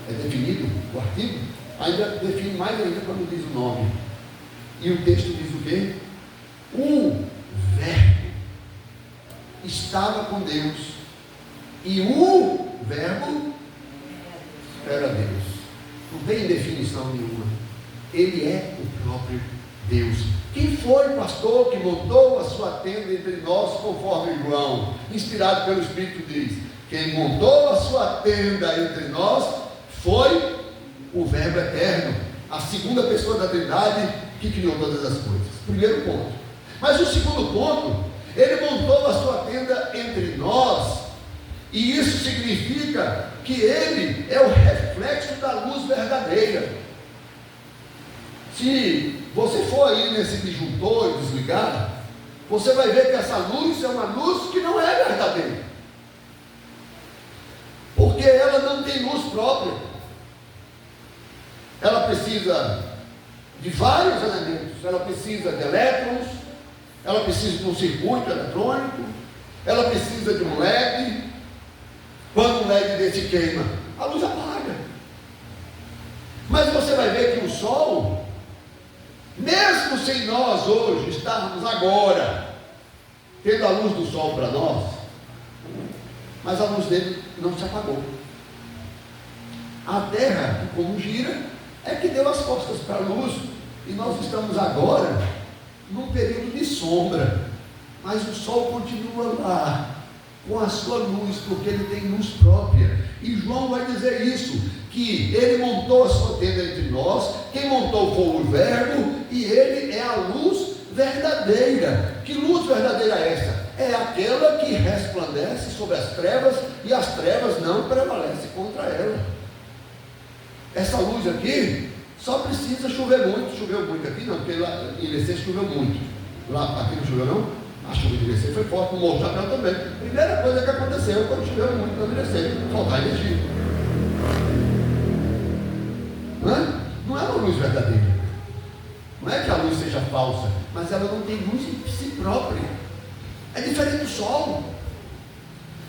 é definido o artigo, ainda define mais ainda quando diz o nome. E o texto diz o quê? O Verbo estava com Deus, e o Verbo era Deus. Não tem definição nenhuma. Ele é o próprio Deus. Quem foi, pastor, que montou a sua tenda entre nós, conforme João, inspirado pelo Espírito, diz: quem montou a sua tenda entre nós foi o Verbo eterno, a segunda pessoa da Trindade, que criou todas as coisas. Primeiro ponto. Mas o segundo ponto, ele montou a sua tenda entre nós, e isso significa que ele é o reflexo da luz verdadeira. Se você for aí nesse disjuntor e desligar, você vai ver que essa luz é uma luz que não é verdadeira, porque ela não tem luz própria. Ela precisa de vários elementos. Ela precisa de elétrons, ela precisa de um circuito eletrônico, ela precisa de um LED. Quando um LED desse queima, a luz apaga. Mas você vai ver que o sol, mesmo sem nós hoje estarmos agora tendo a luz do sol para nós, mas a luz dele não se apagou. A terra, que como gira, é que deu as costas para a luz, e nós estamos agora num período de sombra, mas o sol continua lá com a sua luz, porque ele tem luz própria. E João vai dizer isso, que ele montou a sua tenda entre nós, quem montou foi o Verbo, e ele é a luz verdadeira. Que luz verdadeira é essa? É aquela que resplandece sobre as trevas, e as trevas não prevalecem contra ela. Essa luz aqui só precisa chover muito. Choveu muito aqui não, porque lá em Irecê choveu muito. Lá, aqui não choveu não? A chuva de Irecê foi forte, no Morro do Chapéu também. Primeira coisa que aconteceu quando choveu muito no Irecê, faltar energia. Não é uma luz verdadeira. Não é que a luz seja falsa, mas ela não tem luz em si própria. É diferente do sol.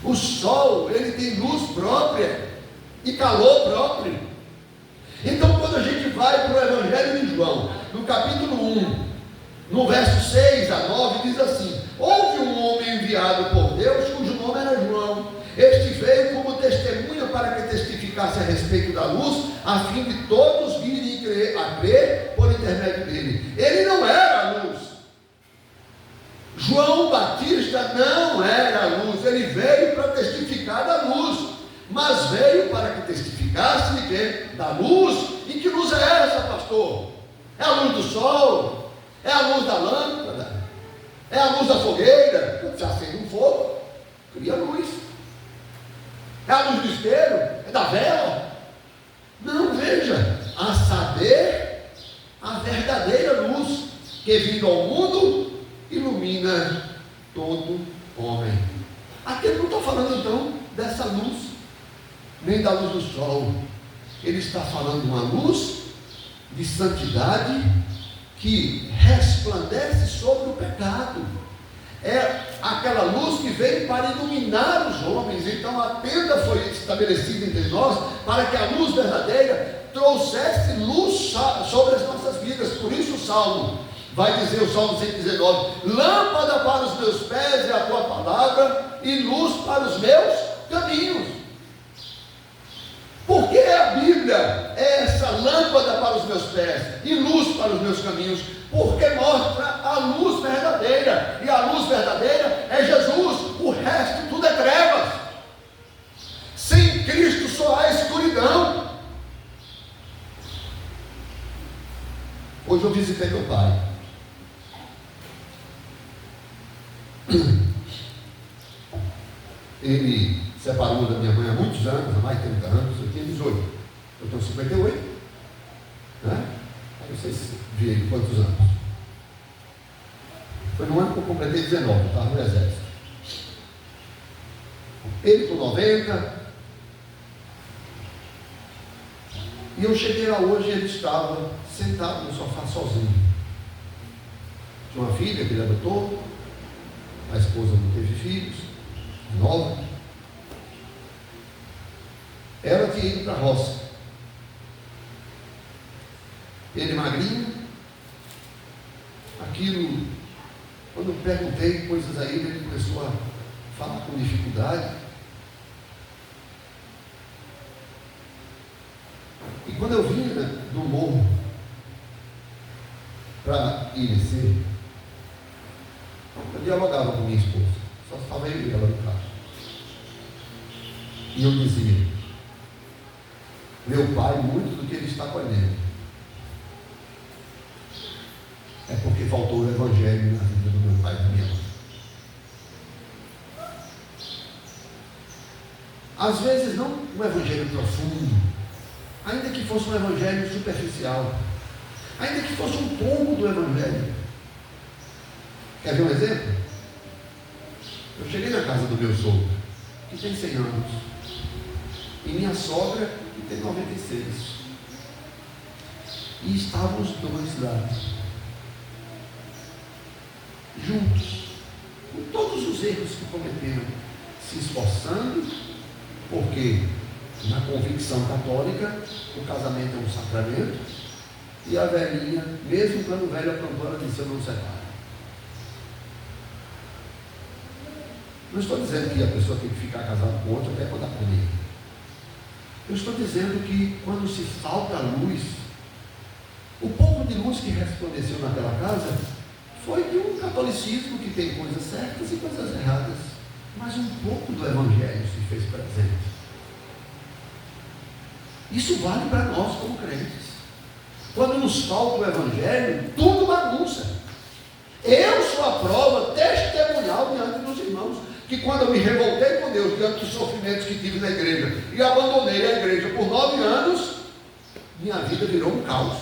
O sol, ele tem luz própria e calor próprio. Então, quando a gente vai para o Evangelho de João, no capítulo 1, no verso 6 a 9, diz assim: houve um homem enviado por Deus, cujo nome era João. Este veio como testemunha para que testificasse a respeito da luz, a fim de todos virem a crer por intermédio dele. Ele não era a luz. João Batista não era a luz. Ele veio para testificar da luz, mas veio para que testificasse de quê? Da luz. E que luz é essa, pastor? É a luz do sol? É a luz da lâmpada? É a luz da fogueira? Você acende um fogo, cria luz. É a luz do espelho? É da vela? Não, veja, a saber, a verdadeira luz que vindo ao mundo ilumina todo homem. Aqui ele não está falando então dessa luz, nem da luz do sol. Ele está falando de uma luz de santidade que resplandece sobre o pecado. É aquela luz que veio para iluminar os homens. Então a tenda foi estabelecida entre nós para que a luz verdadeira trouxesse luz sobre as nossas vidas. Por isso o Salmo vai dizer, o Salmo 119: lâmpada para os meus pés é a tua palavra e luz para os meus caminhos. Por que a Bíblia é essa lâmpada para os meus pés e luz para os meus caminhos? Porque mostra a luz verdadeira, e a luz verdadeira é Jesus. O resto tudo é trevas. Sem Cristo só há escuridão. Hoje eu visitei meu pai. Ele separou da minha mãe há muitos anos, há mais de 30 anos. Eu tinha 18, eu tenho 58, né? Aí vocês viram quantos anos? Foi no ano que eu completei 19, estava no exército. Ele com 90, e eu cheguei lá hoje e ele estava sentado no sofá sozinho. Tinha uma filha que ele adotou, a esposa não teve filhos, nova. Ela tinha ido para a roça. Ele magrinho. Aquilo, quando eu perguntei coisas a ele, ele começou a falar com dificuldade. E quando eu vim do morro para Irecê, eu dialogava com minha esposa, só estava eu e ela no carro. E eu dizia: meu pai, muito do que ele está colhendo é porque faltou o Evangelho na vida do Às vezes não um evangelho profundo, ainda que fosse um evangelho superficial, ainda que fosse um pouco do evangelho. Quer ver um exemplo? Eu cheguei na casa do meu sogro, que tem 100 anos, e minha sogra, que tem 96. E estavam os dois lá, juntos, com todos os erros que cometeram, se esforçando, porque na convicção católica o casamento é um sacramento, e a velhinha, mesmo quando velha aprontou, ela disse: eu não separo. Não estou dizendo que a pessoa tem que ficar casada com outro até quando apanhar. Eu estou dizendo que quando se falta a luz, o pouco de luz que resplandeceu naquela casa foi de um catolicismo que tem coisas certas e coisas erradas, mas um pouco do evangelho se fez presente. Isso vale para nós como crentes. Quando nos falta o evangelho, tudo bagunça. Eu sou a prova testemunhal diante dos irmãos, que quando eu me revoltei com Deus diante dos sofrimentos que tive na igreja e abandonei a igreja por 9 anos, minha vida virou um caos.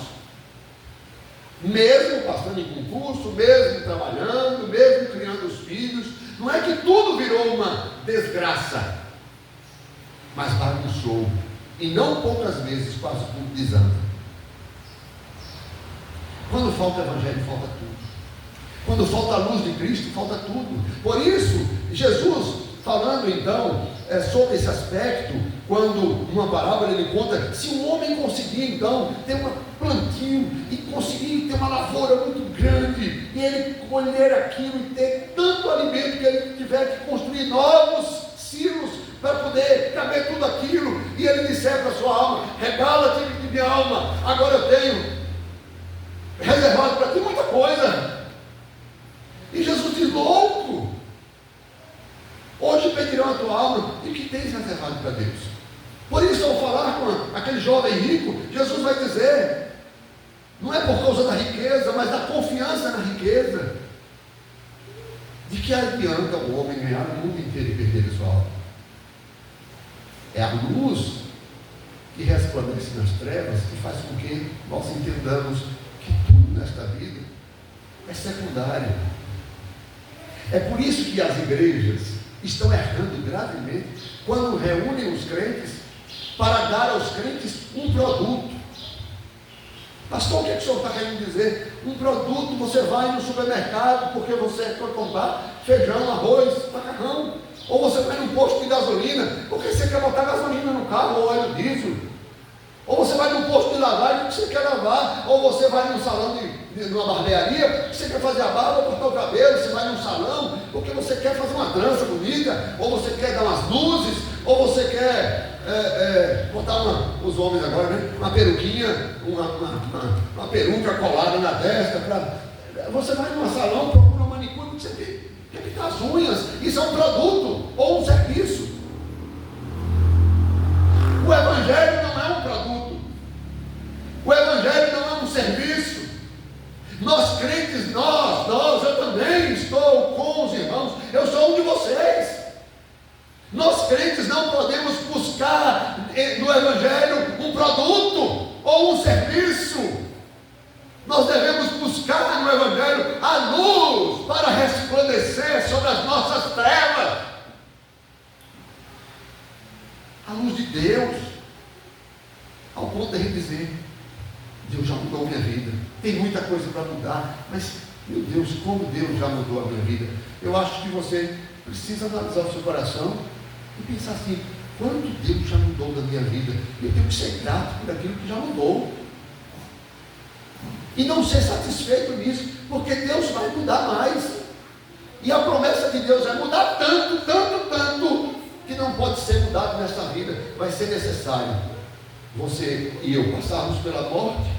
Mesmo passando em concurso, mesmo trabalhando, mesmo criando os filhos, não é que tudo virou uma desgraça, mas bagunçou, e não poucas vezes quase tudo desanda. Quando falta o evangelho, falta tudo. Quando falta a luz de Cristo, falta tudo. Por isso, Jesus, falando então sobre esse aspecto, quando numa parábola ele conta, se um homem conseguir então ter um plantio e conseguir ter uma lavoura muito grande, e ele colher aquilo e ter tanto alimento que ele tiver que construir novos silos para poder caber tudo aquilo, e ele disser para a sua alma: regala-te de minha alma, agora eu tenho reservado para ti muita coisa. E Jesus diz: louco, hoje pedirão a tua alma, e o que tens reservado para Deus? Por isso, ao falar com aquele jovem rico, Jesus vai dizer, não é por causa da riqueza, mas da confiança na riqueza, de que adianta o homem ganhar o mundo inteiro e perder a sua alma? É a luz que resplandece nas trevas que faz com que nós entendamos que tudo nesta vida é secundário. É por isso que as igrejas estão errando gravemente quando reúnem os crentes para dar aos crentes um produto. Pastor, o que o senhor está querendo dizer? Um produto, você vai no supermercado porque você quer comprar feijão, arroz, macarrão, ou você vai num posto de gasolina porque você quer botar gasolina no carro ou óleo diesel, ou você vai num posto de lavagem porque você quer lavar, ou você vai num salão numa barbearia porque você quer fazer a barba ou cortar o cabelo, você vai num salão porque você quer fazer uma trança bonita, ou você quer dar umas luzes, ou você quer botar os homens agora, né? Uma peruquinha, uma peruca colada na testa, você vai num salão, procura um manicure porque você quer pintar as unhas. Isso é um produto ou um serviço. O evangelho não é um produto, o evangelho não é um serviço. Nós crentes, eu também estou com os irmãos, eu sou um de vocês. Nós crentes não podemos buscar no evangelho um produto ou um serviço. Nós devemos buscar no evangelho a luz para resplandecer sobre as nossas trevas. A luz de Deus, ao ponto de a gente dizer: Deus já mudou a minha vida. Tem muita coisa para mudar, mas, meu Deus, como Deus já mudou a minha vida. Eu acho que você precisa analisar o seu coração e pensar assim: quanto Deus já mudou na minha vida? Eu tenho que ser grato por aquilo que já mudou. E não ser satisfeito nisso, porque Deus vai mudar mais. E a promessa de Deus é mudar tanto, tanto, tanto, que não pode ser mudado nesta vida. Vai ser necessário você e eu passarmos pela morte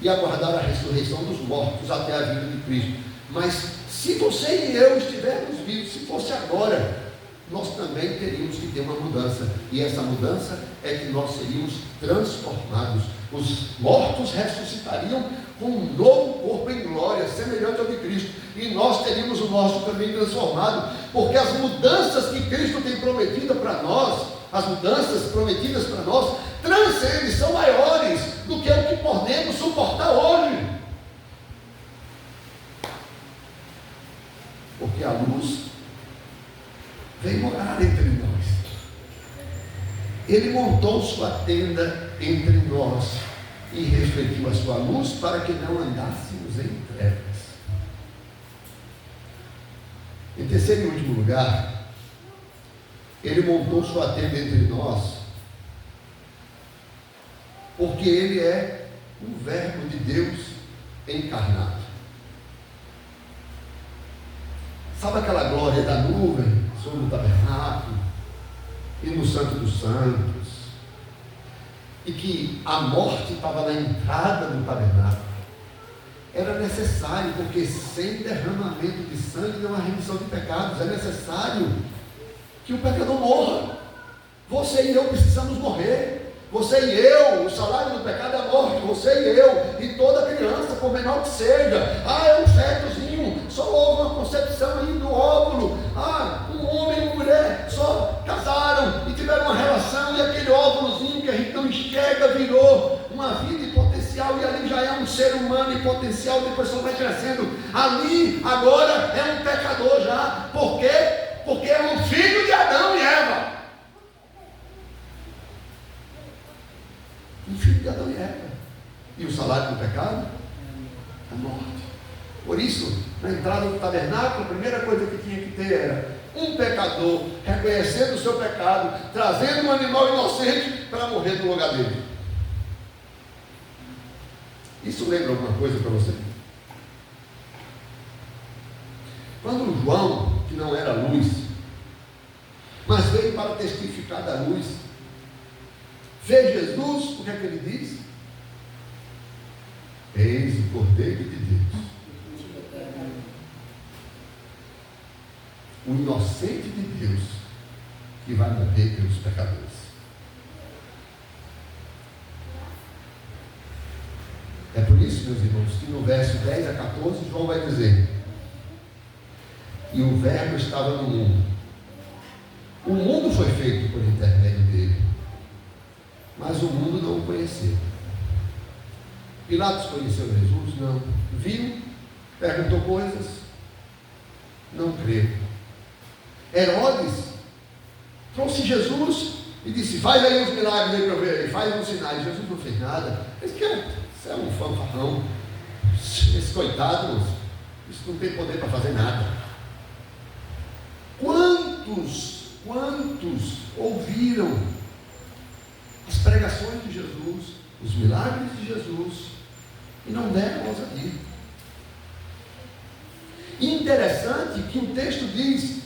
e aguardar a ressurreição dos mortos até a vinda de Cristo. Mas se você e eu estivermos vivos, se fosse agora, nós também teríamos que ter uma mudança. E essa mudança é que nós seríamos transformados. Os mortos ressuscitariam com um novo corpo em glória, semelhante ao de Cristo, e nós teríamos o nosso também transformado. porque as mudanças que Cristo tem prometido para nós, as mudanças prometidas para nós, transcendem, são maiores do que o que podemos suportar hoje. Porque a luz veio morar entre nós. Ele montou sua tenda entre nós e refletiu a sua luz para que não andássemos em trevas. Em terceiro e último lugar, ele montou sua tenda entre nós porque ele é o Verbo de Deus encarnado. Sabe aquela glória da nuvem sobre o tabernáculo e no Santo dos Santos, e que a morte estava na entrada do tabernáculo? Era necessário, porque sem derramamento de sangue não há remissão de pecados. É necessário que o pecador morra. Você e eu precisamos morrer. Você e eu, o salário do pecado é a morte. Você e eu, e toda criança, por menor que seja. É um fetozinho, só houve uma concepção aí do óvulo. Um homem e uma mulher só casaram e tiveram uma relação, e aquele óvulozinho que a gente não enxerga virou uma vida em potencial, e ali já é um ser humano em potencial. Depois só vai crescendo. Ali agora é um pecador já. Por quê? Porque é um filho de Adão e Eva. Um filho de Adão e Eva. E o salário do pecado? A morte. Por isso, na entrada do tabernáculo, a primeira coisa que tinha que ter era um pecador reconhecendo o seu pecado, trazendo um animal inocente para morrer no lugar dele. Isso lembra alguma coisa para você? Quando João, que não era luz, mas veio para testificar da luz, vê Jesus, o que é que ele diz? Eis o Cordeiro de Deus, o inocente de Deus, que vai morrer pelos pecadores. É por isso, meus irmãos, que no verso 10 a 14, João vai dizer: e o Verbo estava no mundo. O mundo foi feito por intermédio dele, mas o mundo não o conheceu. Pilatos conheceu Jesus? Não. Viu? Perguntou coisas? Não creu. Herodes trouxe Jesus e disse: faz aí uns milagres aí para eu ver, faz uns sinais. Jesus não fez nada. Ele disse: você é um fanfarrão. Esse coitado, isso não tem poder para fazer nada. Quantos ouviram as pregações de Jesus, os milagres de Jesus, e não deram ousadia? Interessante que o texto diz: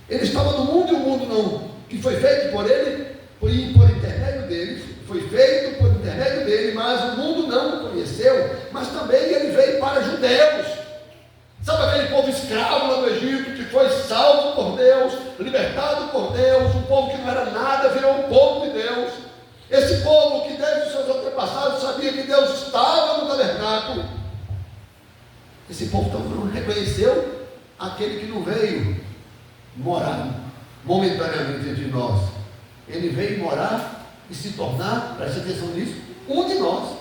ele estava no mundo e o mundo não, que foi feito por ele, por intermédio dele, foi feito por intermédio dele, mas o mundo não o conheceu. Mas também ele veio para judeus. Sabe aquele povo escravo lá do Egito, que foi salvo por Deus, libertado por Deus, um povo que não era nada, virou um povo de Deus. Esse povo que desde os seus antepassados sabia que Deus estava no tabernáculo. Esse povo então não reconheceu aquele que não veio morar momentaneamente entre nós. Ele veio morar e se tornar, preste atenção nisso, um de nós.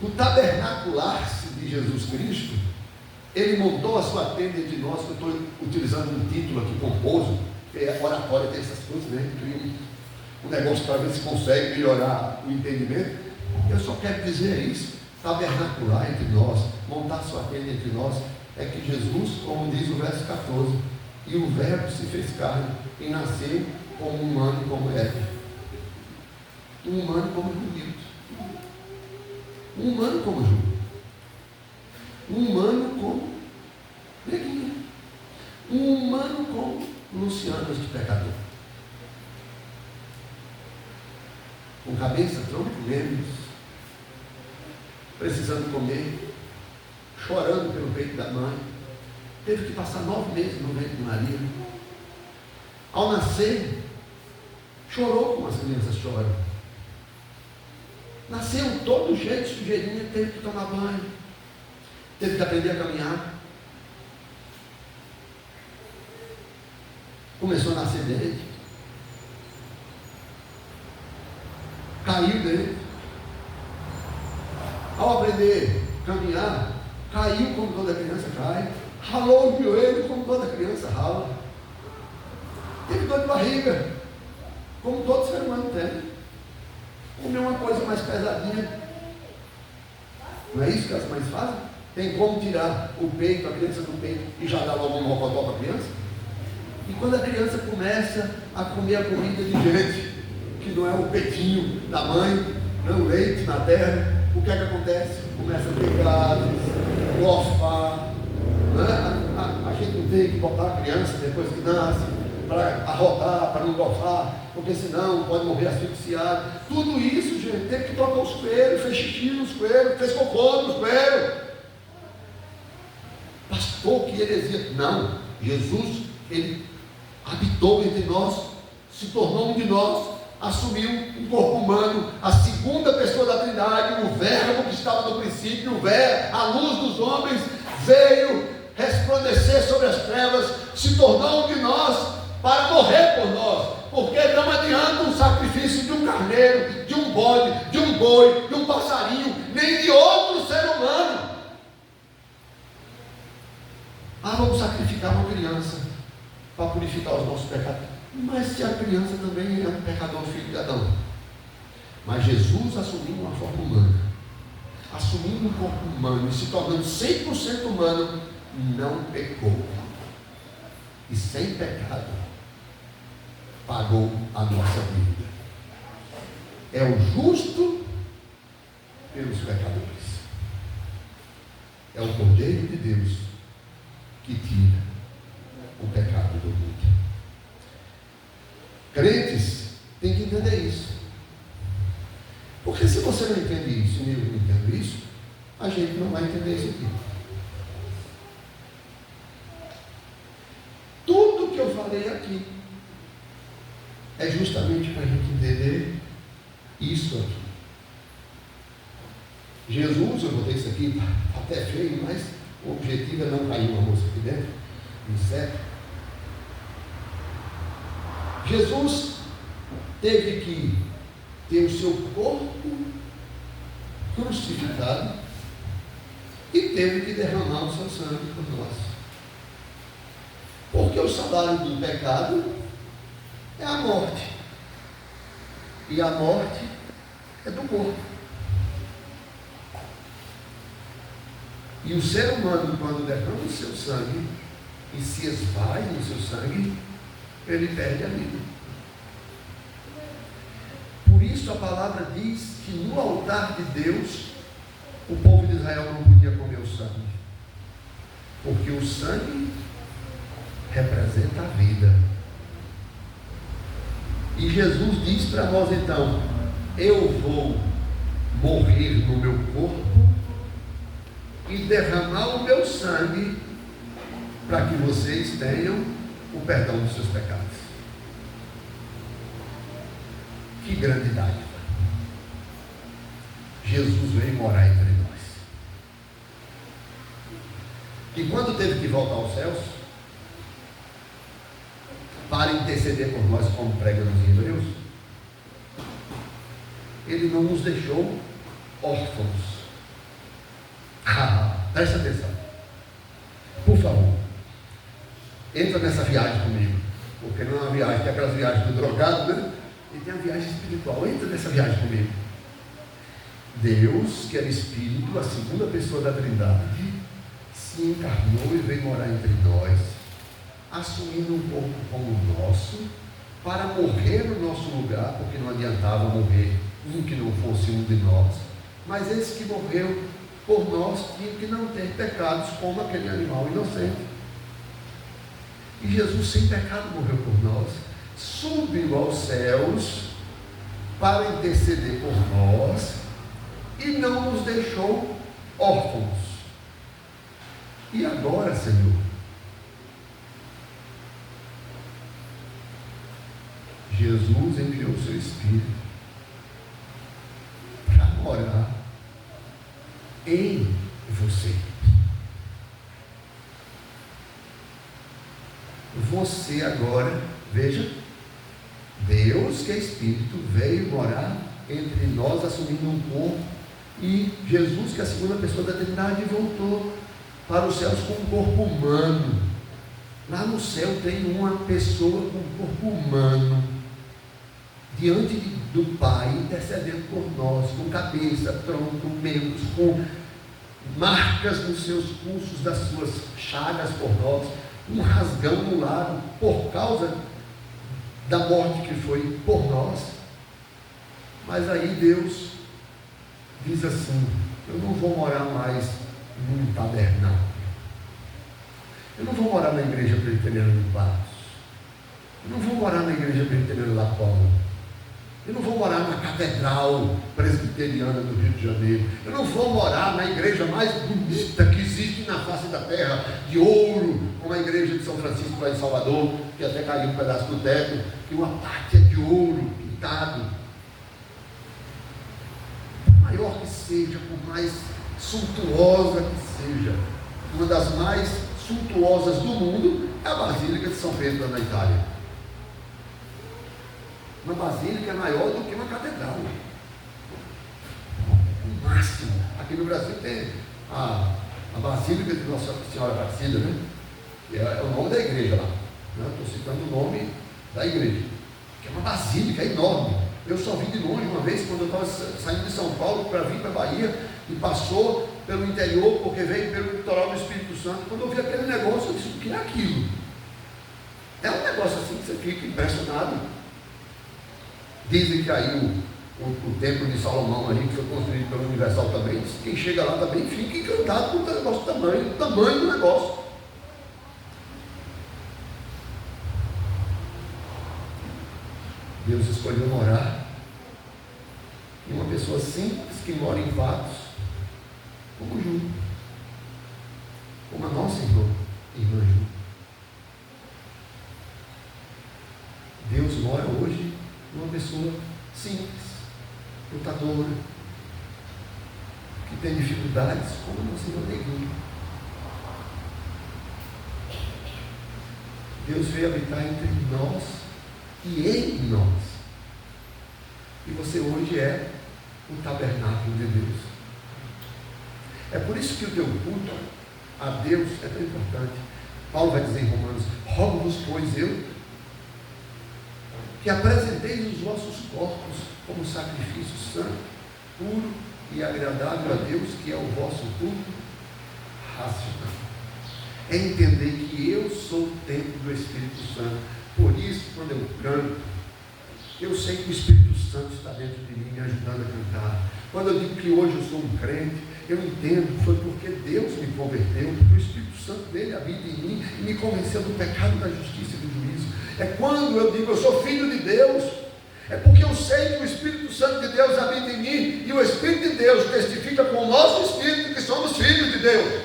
O tabernacular-se de Jesus Cristo, ele montou a sua tenda entre nós. Eu estou utilizando um título aqui pomposo, porque a oratória tem essas coisas, né? Cria um negócio para ver se consegue melhorar o entendimento. Eu só quero dizer isso: tabernacular entre nós, montar sua tenda entre nós, é que Jesus, como diz o verso 14, e o Verbo se fez carne e nasceu como humano, como Eva. Um humano como Judito, um humano como Ju, um humano como Neguinha, um humano como Luciano, este pecador, com cabeça, tronco, membros, precisando comer, chorando pelo peito da mãe, teve que passar 9 meses no ventre de Maria. Ao nascer, chorou como as crianças choram. Nasceu todo jeito, sujeirinha, teve que tomar banho, teve que aprender a caminhar. começou a nascer dente, caiu dele. Ao aprender a caminhar, caiu como toda criança cai, ralou o joelho como toda criança rala, teve dor de barriga, como todo ser humano tem, comeu uma coisa mais pesadinha. Não é isso que as mães fazem? Tem como tirar o peito, a criança do peito, e já dar logo um mocotó para a criança? E quando a criança começa a comer a comida de gente, que não é o peitinho da mãe, não é o leite na terra, o que é que acontece? Começa a ter gases, gofar, né? A gente não tem que botar a criança depois que nasce, para arrotar, para não gofar, porque senão pode morrer asfixiado. Tudo isso, gente, teve que trocar os coelhos, fez xixi nos coelhos, fez cocô nos coelhos. Pastor, que heresia. Não, Jesus, ele habitou entre nós, se tornou um de nós, assumiu um corpo humano, a segunda pessoa da Trindade, o Verbo que estava no princípio, o Verbo, a luz dos homens, veio resplandecer sobre as trevas, se tornou um de nós, para morrer por nós, porque não adianta um sacrifício de um carneiro, de um bode, de um boi, de um passarinho, nem de outro ser humano. Vamos sacrificar uma criança para purificar os nossos pecados. Mas se a criança também é um pecador, filho de Adão. Mas Jesus assumindo uma forma humana, assumindo um corpo humano e se tornando 100% humano, não pecou. E sem pecado, pagou a nossa dívida. É o justo pelos pecadores. É o Cordeiro de Deus que tira o pecado do mundo. Crentes têm que entender isso. Porque se você não entende isso e eu não entendo isso, a gente não vai entender isso aqui. Tudo que eu falei aqui é justamente para a gente entender isso aqui. Jesus, eu botei isso aqui, até feio, mas o objetivo é não cair uma moça aqui dentro, inseto. Jesus teve que ter o seu corpo crucificado e teve que derramar o seu sangue por nós. Porque o salário do pecado é a morte. E a morte é do corpo. E o ser humano, quando derrama o seu sangue e se esvai no seu sangue, ele perde a vida. Por isso a palavra diz que no altar de Deus, o povo de Israel não podia comer o sangue. Porque o sangue representa a vida. E Jesus diz para nós então: eu vou morrer no meu corpo e derramar o meu sangue para que vocês tenham o perdão dos seus pecados. Que grande dádiva. Jesus veio morar entre nós. E quando teve que voltar aos céus para interceder por nós, como prega nos Hebreus, ele não nos deixou órfãos. Presta atenção, por favor, entra nessa viagem comigo, porque não é uma viagem, tem aquelas viagens do drogado, né? E tem a viagem espiritual. Entra nessa viagem comigo. Deus, que era Espírito, a segunda pessoa da Trindade, se encarnou e veio morar entre nós, assumindo um corpo como o nosso, para morrer no nosso lugar, porque não adiantava morrer um que não fosse um de nós, mas esse que morreu por nós tinha que não ter pecados como aquele animal inocente. E Jesus sem pecado morreu por nós, subiu aos céus para interceder por nós e não nos deixou órfãos. E agora, Senhor, Jesus enviou o seu Espírito para morar em você. Você agora Veja, Deus, que é Espírito, veio morar entre nós, assumindo um corpo, e Jesus, que é a segunda pessoa da Trindade, voltou para os céus com um corpo humano. Lá no céu tem uma pessoa com um corpo humano, diante do Pai, intercedendo por nós, com cabeça, tronco, membros, com marcas nos seus pulsos, das suas chagas por nós, um rasgão no lado, por causa da morte que foi por nós. Mas aí Deus diz assim: eu não vou morar mais num tabernáculo, eu não vou morar na igreja presbiteriana de Barros, eu não vou morar na igreja presbiteriana de La Palma, eu não vou morar na catedral presbiteriana do Rio de Janeiro, eu não vou morar na igreja mais bonita que existe na face da terra, de ouro, como a igreja de São Francisco lá em Salvador, que até caiu um pedaço do teto, que uma parte é de ouro pintado. Maior que seja, por mais suntuosa que seja, uma das mais suntuosas do mundo é a Basílica de São Pedro, na Itália. Uma basílica é maior do que uma catedral. O máximo. Aqui no Brasil tem a Basílica de Nossa Senhora Aparecida, né? Que é o nome da igreja lá. Estou citando o nome da igreja, que é uma basílica enorme. Eu só vi de longe uma vez, quando eu estava saindo de São Paulo para vir para a Bahia, e passou pelo interior, porque veio pelo litoral do Espírito Santo. Quando eu vi aquele negócio, eu disse: o que é aquilo? É um negócio assim que você fica impressionado. Dizem que aí o templo de Salomão, ali, que foi construído pelo Universal também, quem chega lá também fica encantado com o negócio, o tamanho do negócio. Deus escolheu morar em uma pessoa simples que mora em Vados, como Ju, como a nossa irmã Ju. Deus mora hoje numa pessoa simples, lutadora, que tem dificuldades, como a nossa irmã Neguinha. Deus veio habitar entre nós e em nós. E você hoje é o tabernáculo de Deus. É por isso que o teu culto a Deus é tão importante. Paulo vai dizer em Romanos: rogo-vos, pois eu, que apresenteis os vossos corpos como sacrifício santo, puro e agradável a Deus, que é o vosso culto racional. É entender que eu sou o templo do Espírito Santo. Por isso, quando eu canto, eu sei que o Espírito Santo está dentro de mim, me ajudando a cantar. Quando eu digo que hoje eu sou um crente, eu entendo, foi porque Deus me converteu, porque o Espírito Santo dele habita em mim e me convenceu do pecado, da justiça e do juízo. É quando eu digo eu sou filho de Deus, é porque eu sei que o Espírito Santo de Deus habita em mim, e o Espírito de Deus testifica com o nosso Espírito que somos filhos de Deus.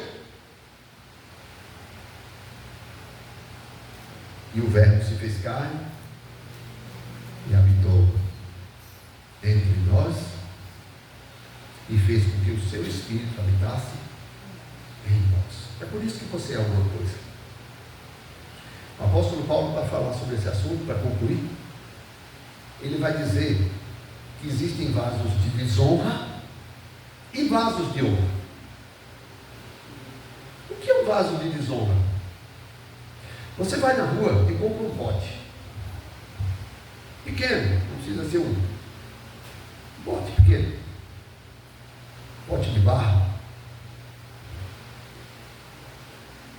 E o Verbo se fez carne e habitou entre nós, e fez com que o seu Espírito habitasse em nós. É por isso que você é alguma coisa. O apóstolo Paulo, para falar sobre esse assunto, para concluir, ele vai dizer que existem vasos de desonra e vasos de honra. O que é um vaso de desonra? Você vai na rua e compra um pote pequeno, não precisa ser um pote pequeno, pote de barro,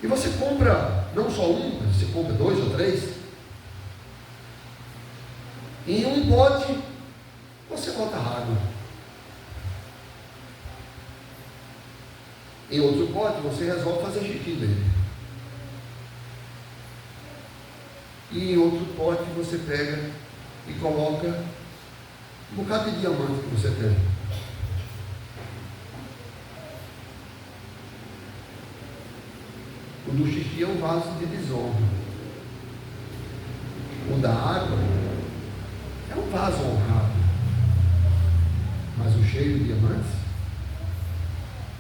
e você compra não só um, mas você compra 2 ou 3. Em um pote você bota água, em outro pote você resolve fazer xixi nele, e em outro pote você pega e coloca um bocado de diamante que você tem. O do xixi é um vaso de desonra. O da água é um vaso honrado. Mas o cheio de diamantes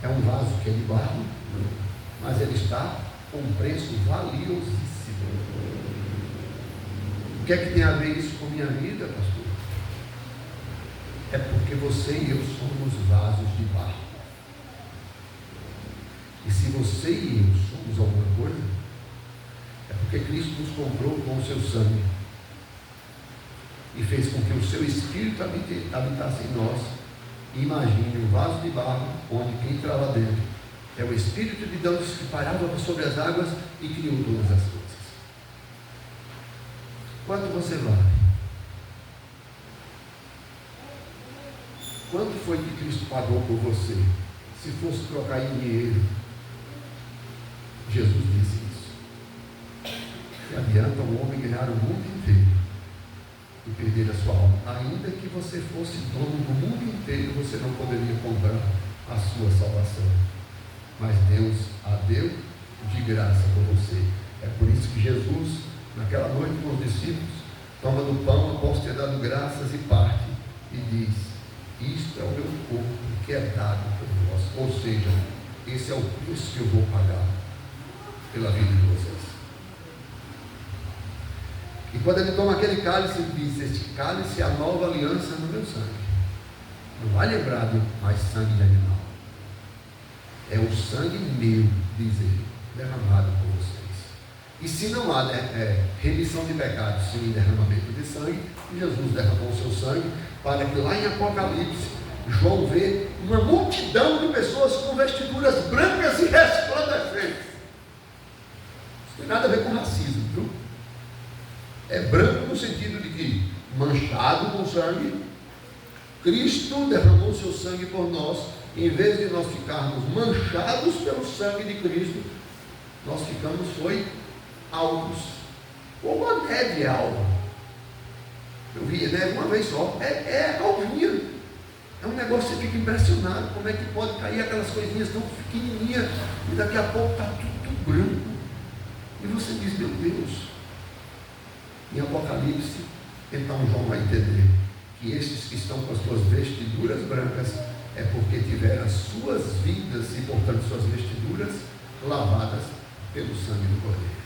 é um vaso que é de barro, mas ele está com um preço valiosíssimo. O que é que tem a ver isso com minha vida, pastor? É porque você e eu somos vasos de barro. E se você e eu somos alguma coisa, é porque Cristo nos comprou com o seu sangue e fez com que o seu Espírito habitasse em nós. Imagine um vaso de barro onde quem entrava dentro é o Espírito de Deus que parava sobre as águas e criou todas as coisas. Quanto você vale? Quanto foi que Cristo pagou por você? Se fosse trocar em dinheiro, Jesus disse isso. Que adianta um homem ganhar o mundo inteiro e perder a sua alma? Ainda que você fosse dono do mundo inteiro, você não poderia comprar a sua salvação. Mas Deus a deu de graça por você. É por isso que Jesus, naquela noite com os discípulos, toma do pão após ter dado graças e parte e diz: isto é o meu corpo que é dado por vós. Ou seja, esse é o preço que eu vou pagar pela vida de vocês. E quando ele toma aquele cálice, ele diz: este cálice é a nova aliança no meu sangue. Não vai lembrar de mais sangue de animal. É o sangue meu, diz ele, derramado por vocês. E se não há remissão de pecados sem derramamento de sangue, Jesus derramou o seu sangue para que lá em Apocalipse João vê uma multidão de pessoas com vestiduras brancas e resplandecentes. Isso não tem nada a ver com racismo, viu? É branco no sentido de que manchado com sangue. Cristo derramou o seu sangue por nós. Em vez de nós ficarmos manchados pelo sangue de Cristo, nós ficamos alvos, como a neve é alva. Eu vi neve uma vez só, é alvinha, é um negócio que você fica impressionado, como é que pode cair aquelas coisinhas tão pequenininhas, e daqui a pouco está tudo branco, e você diz: meu Deus. Em Apocalipse, então João vai entender que esses que estão com as suas vestiduras brancas é porque tiveram as suas vidas e, portanto, suas vestiduras lavadas pelo sangue do Cordeiro.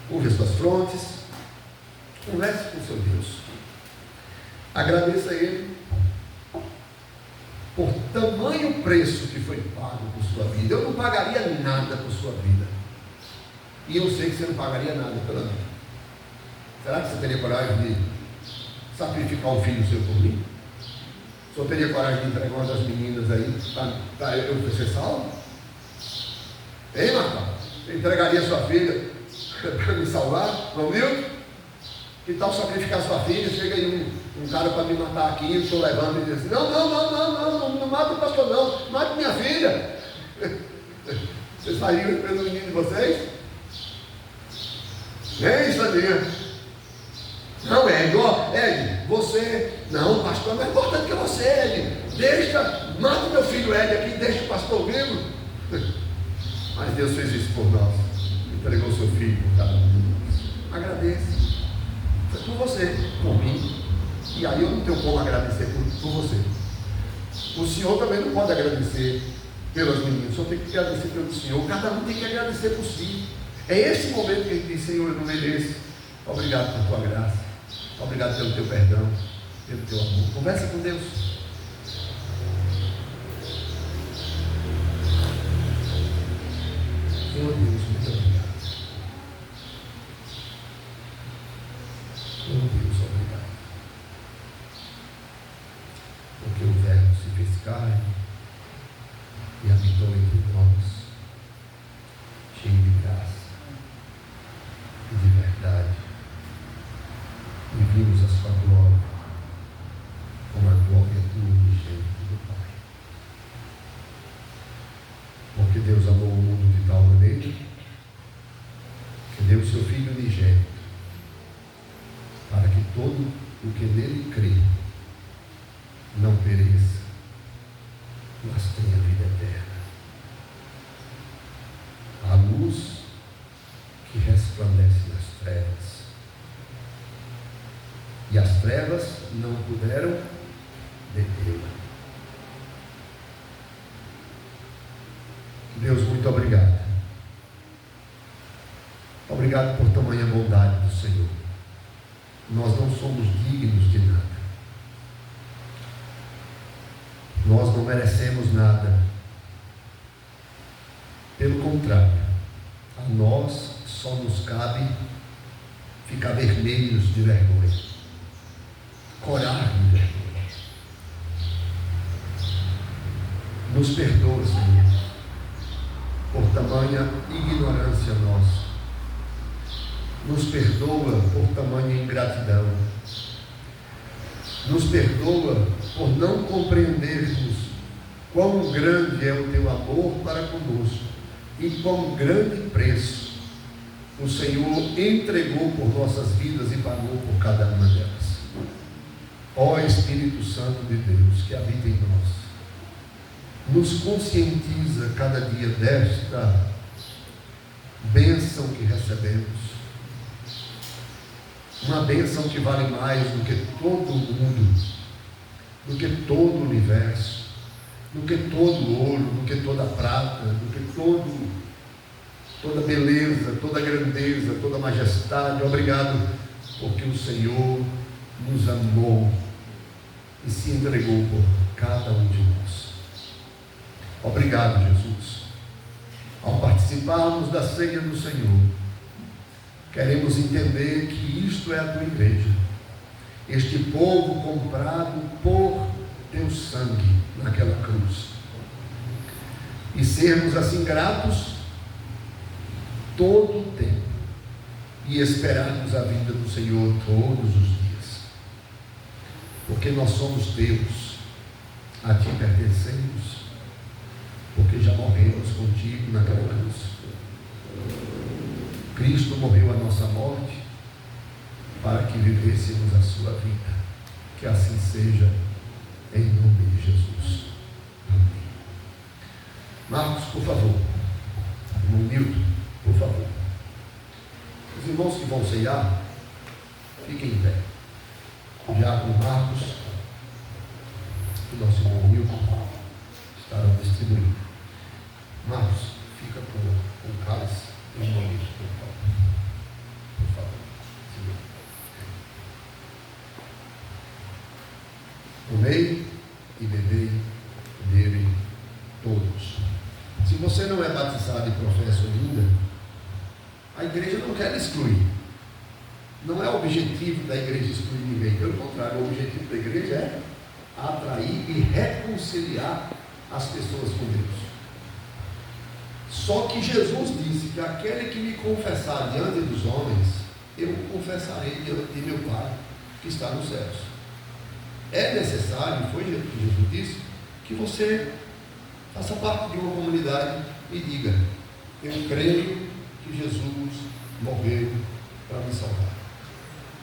Curve as suas frontes, converse com o seu Deus, agradeça a Ele por tamanho preço que foi pago por sua vida. Eu não pagaria nada por sua vida, e eu sei que você não pagaria nada pela minha. Será que você teria coragem de sacrificar um filho seu por mim? O senhor teria coragem de entregar uma das meninas aí para eu ser salvo? Hein, Marta? Você entregaria sua filha para me salvar? Não, Milton? Que tal sacrificar sua filha? Chega aí um cara para me matar aqui, eu estou levando e diz assim: não mata o pastor, não, mate minha filha. Vocês fariam pelo menino de vocês? Nem Sandrinha. Não, Ed, Ed, você, não, o pastor é mais importante que você, Ed, mata meu filho Ed aqui, deixa o pastor vivo. Mas Deus fez isso por nós, entregou seu filho por cada um de nós. Agradeça, foi por você, por mim, e aí eu não tenho como agradecer por você. O senhor também não pode agradecer pelas meninas, o senhor tem que agradecer pelo senhor, cada um tem que agradecer por si. É esse momento que a gente diz: Senhor, eu não mereço, obrigado por tua graça. Obrigado pelo teu perdão, pelo teu amor. Conversa com Deus. Senhor Deus, muito obrigado. Senhor Deus, obrigado. Porque o Verbo se fez carne e habitou entre nós, cheio de graça e de verdade. E vimos a sua glória, como a glória do unigênito do Pai. Porque Deus amou o mundo de tal maneira que deu o seu Filho unigênito, para que todo o que nele crê não pereça, mas tenha vida eterna. A luz que resplandece nas trevas, e as trevas não puderam detê-la. Deus, muito obrigado. Obrigado por tamanha bondade do Senhor. nós não somos dignos de nada. Nós não merecemos nada. Pelo contrário, a nós só nos cabe ficar vermelhos de vergonha, corar de vergonha. Nos perdoa, Senhor, por tamanha ignorância nossa. Nos perdoa por tamanha ingratidão. Nos perdoa por não compreendermos quão grande é o teu amor para conosco e quão grande preço o Senhor entregou por nossas vidas e pagou por cada uma delas. Ó Espírito Santo de Deus, que habita em nós, nos conscientiza cada dia desta bênção que recebemos, uma bênção que vale mais do que todo o mundo, do que todo o universo, do que todo o ouro, do que toda a prata, do que toda a beleza, toda a grandeza, toda a majestade. Obrigado, porque o Senhor nos amou e se entregou por cada um de nós. Obrigado, Jesus. Ao participarmos da ceia do Senhor, queremos entender que isto é a tua igreja, este povo comprado por teu sangue naquela cruz, e sermos assim gratos todo o tempo e esperarmos a vinda do Senhor todos os dias, porque nós somos teus, a ti pertencemos, porque já morremos contigo naquela cruz. Cristo morreu a nossa morte para que vivêssemos a sua vida. Que assim seja, em nome de Jesus. Amém. Marcos, por favor. Irmão Nilton, por favor. Os irmãos que vão ceiar, fiquem em pé. Diácono Marcos e nosso irmão Nilton estarão distribuindo. Marcos, fica com o cálice e o nome, por favor. Comei e bebei dele todos. Se você não é batizado e professa ainda, a igreja não quer excluir. Não é o objetivo da igreja excluir ninguém. Pelo contrário, o objetivo da igreja é atrair e reconciliar as pessoas com Deus. Só que Jesus disse que aquele que me confessar diante dos homens, eu o confessarei diante de meu Pai que está nos céus. É necessário, foi o que Jesus disse, que você faça parte de uma comunidade e diga: eu creio que Jesus morreu para me salvar.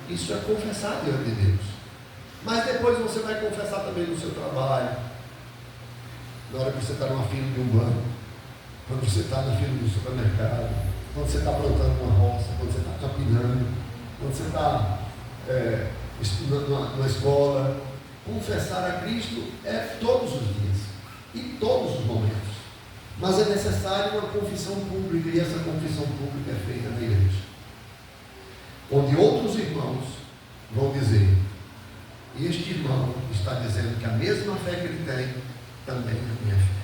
Isso é confessar diante de Deus. Mas depois você vai confessar também no seu trabalho, na hora que você está numa fila de um banco, quando você está na fila do supermercado, quando você está plantando uma roça, quando você está capinando, quando você está estudando na escola. Confessar a Cristo é todos os dias e todos os momentos. Mas é necessário uma confissão pública, e essa confissão pública é feita na igreja, onde outros irmãos vão dizer: este irmão está dizendo que a mesma fé que ele tem também é a minha fé.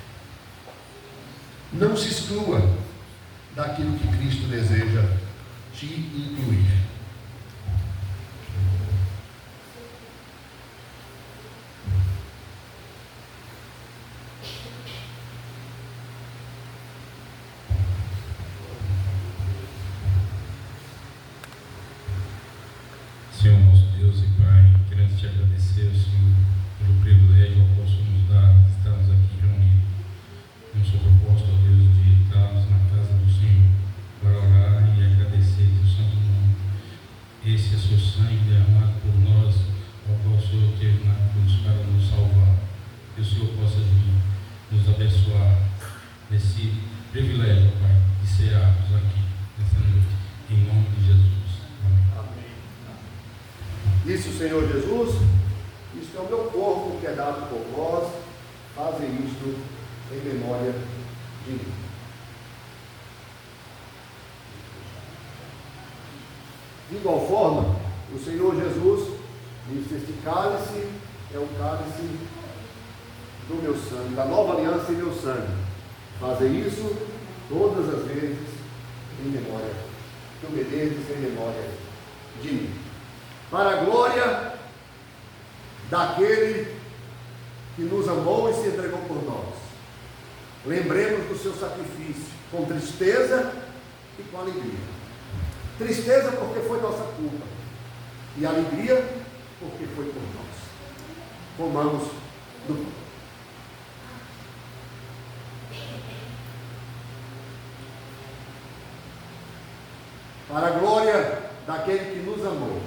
Não se exclua daquilo que Cristo deseja te incluir. Senhor nosso Deus e Pai, queremos te agradecer, Senhor, pelo privilégio ao qual nos dá de estarmos aqui reunidos. Temos o propósito, ó Deus, de estarmos na casa do Senhor para orar e agradecer o santo nome. Esse é seu sangue derramado por nós, ao qual o Senhor teve na cruz para nos salvar. Que o Senhor possa vir nos abençoar nesse privilégio, Pai, de cearmos aqui nessa noite, em nome de Jesus. Disse o Senhor Jesus: isto é o meu corpo que é dado por vós, fazem isto em memória de mim. De igual forma, O Senhor Jesus disse: este cálice é o cálice do meu sangue, da nova aliança em meu sangue. Fazem isso todas as vezes em memória, que o bebedes em memória de mim. Para a glória daquele que nos amou e se entregou por nós. Lembremos do seu sacrifício, com tristeza e com alegria. Tristeza porque foi nossa culpa, e alegria porque foi por nós. Comamos do pão. Para a glória daquele que nos amou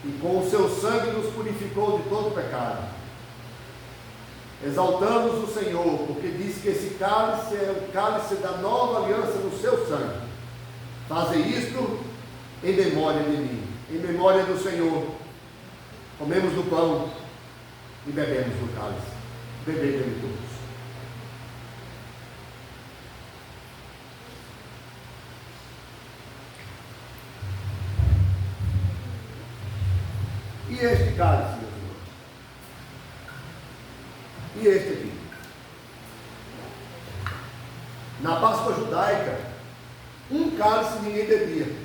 e com o seu sangue nos purificou de todo pecado. Exaltamos o Senhor, porque diz que esse cálice é o cálice da nova aliança no seu sangue. Fazem isto em memória de mim, em memória do Senhor. Comemos do pão e bebemos do cálice. Bebei dele todos. E este cálice, meus irmãos? E este aqui? Na Páscoa judaica, um cálice ninguém bebia.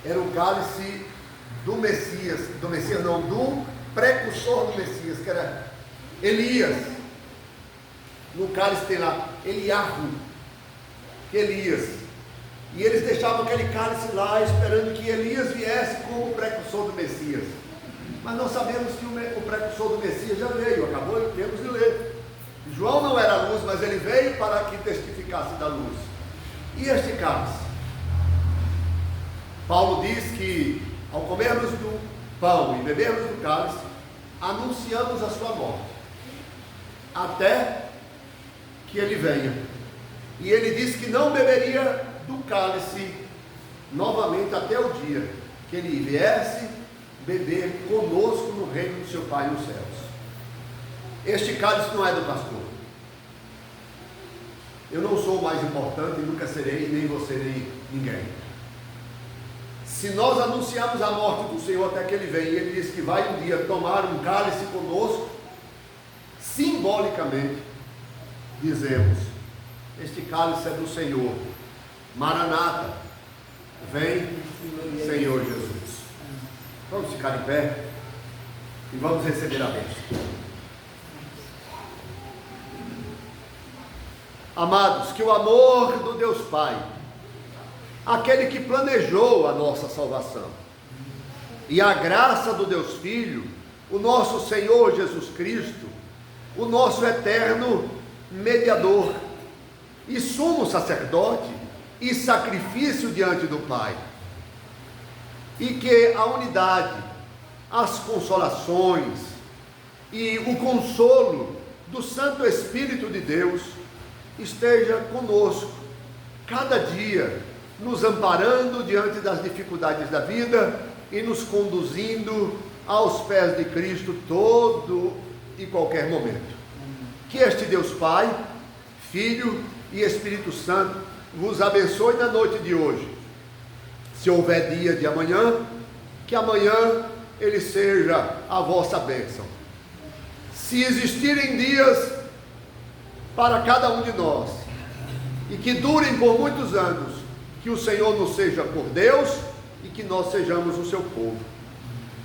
Era o cálice do Messias, do precursor do Messias, que era Elias. No cálice tem lá Eliahu, Elias. E eles deixavam aquele cálice lá, esperando que Elias viesse como precursor do Messias. Mas nós sabemos que o precursor do Messias já veio, acabou, temos de ler. João não era a luz, mas ele veio para que testificasse da luz. E este cálice? Paulo diz que, ao comermos do pão e bebermos do cálice, anunciamos a sua morte, até que ele venha. E ele disse que não beberia do cálice novamente até o dia que ele viesse beber conosco no reino do seu Pai nos céus. Este cálice não é do pastor. Eu não sou o mais importante, nunca serei, nem você, nem ninguém. Se nós anunciamos a morte do Senhor até que ele venha, e ele diz que vai um dia tomar um cálice conosco, simbolicamente dizemos: este cálice é do Senhor. Maranata, vem Senhor Jesus. Vamos ficar em pé e vamos receber a bênção. Amados, que o amor do Deus Pai, aquele que planejou a nossa salvação, e a graça do Deus Filho, o nosso Senhor Jesus Cristo, o nosso eterno mediador e sumo sacerdote e sacrifício diante do Pai, e que a unidade, as consolações e o consolo do Santo Espírito de Deus esteja conosco cada dia, nos amparando diante das dificuldades da vida e nos conduzindo aos pés de Cristo todo e qualquer momento. Que este Deus Pai, Filho e Espírito Santo vos abençoe na noite de hoje. Se houver dia de amanhã, que amanhã ele seja a vossa bênção. Se existirem dias para cada um de nós, e que durem por muitos anos, que o Senhor nos seja por Deus e que nós sejamos o seu povo.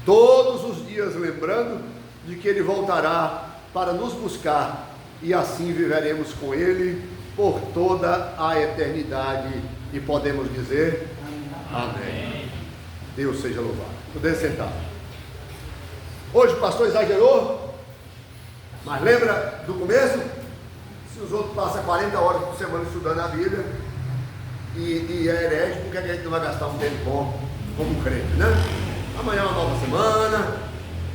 Todos os dias lembrando de que ele voltará para nos buscar, e assim viveremos com ele por toda a eternidade, e podemos dizer amém. Deus seja louvado. Poder sentar. Hoje o pastor exagerou, mas lembra do começo? Se os outros passam 40 horas por semana estudando a Bíblia e é herege, por que a gente não vai gastar um tempo bom como crente, né? Amanhã é uma nova semana,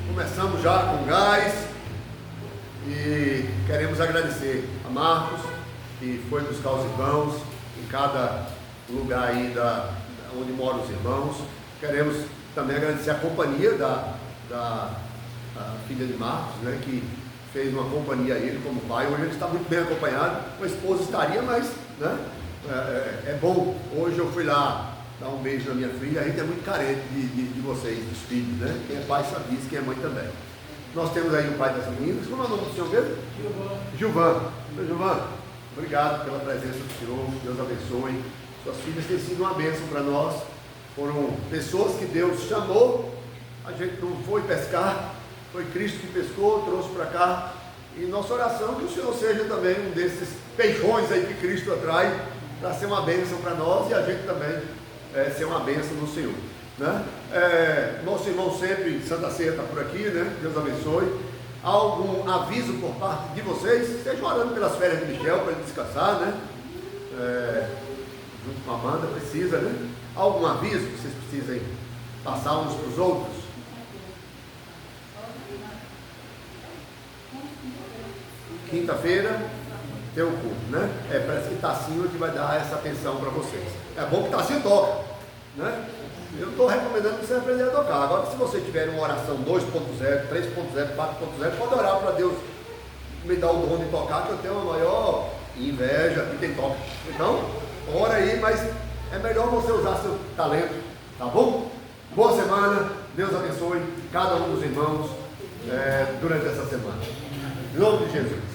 começamos já com gás, e queremos agradecer a Marcos, que foi buscar os irmãos em cada lugar aí onde moram os irmãos. Queremos também agradecer a companhia da filha de Marcos, né, que fez uma companhia a ele como pai. Hoje ele está muito bem acompanhado, a esposa estaria, mas né, é bom. Hoje eu fui lá dar um beijo na minha filha. A gente é muito carente de vocês, dos filhos, né? Quem é pai sabe disso, quem é mãe também. Nós temos aí o pai das meninas. Como é o nome do senhor mesmo? Gilvan. Gilvan, obrigado pela presença do senhor. Deus abençoe. Suas filhas têm sido uma bênção para nós. Foram pessoas que Deus chamou. A gente não foi pescar, foi Cristo que pescou, trouxe para cá. E nossa oração é que o Senhor seja também um desses peixões aí que Cristo atrai, para ser uma bênção para nós e a gente também ser uma bênção no Senhor, né? Nosso irmão sempre, Santa Ceia está por aqui, né? Deus abençoe. Algum aviso por parte de vocês? Estejam orando pelas férias de Michel para ele descansar, né? Junto com a Amanda, precisa, né? Algum aviso que vocês precisem passar uns para os outros? Quinta-feira tem o culto, né? Parece que Tacinho que vai dar essa atenção para vocês. É bom que Tacinho toca, né? Eu estou recomendando que você aprenda a tocar. Agora, se você tiver uma oração 2.0, 3.0, 4.0, pode orar para Deus me dar o dom de tocar, que eu tenho uma maior inveja de quem toca. Então, ora aí, mas é melhor você usar seu talento, tá bom? Boa semana, Deus abençoe cada um dos irmãos durante essa semana. Em nome de Jesus.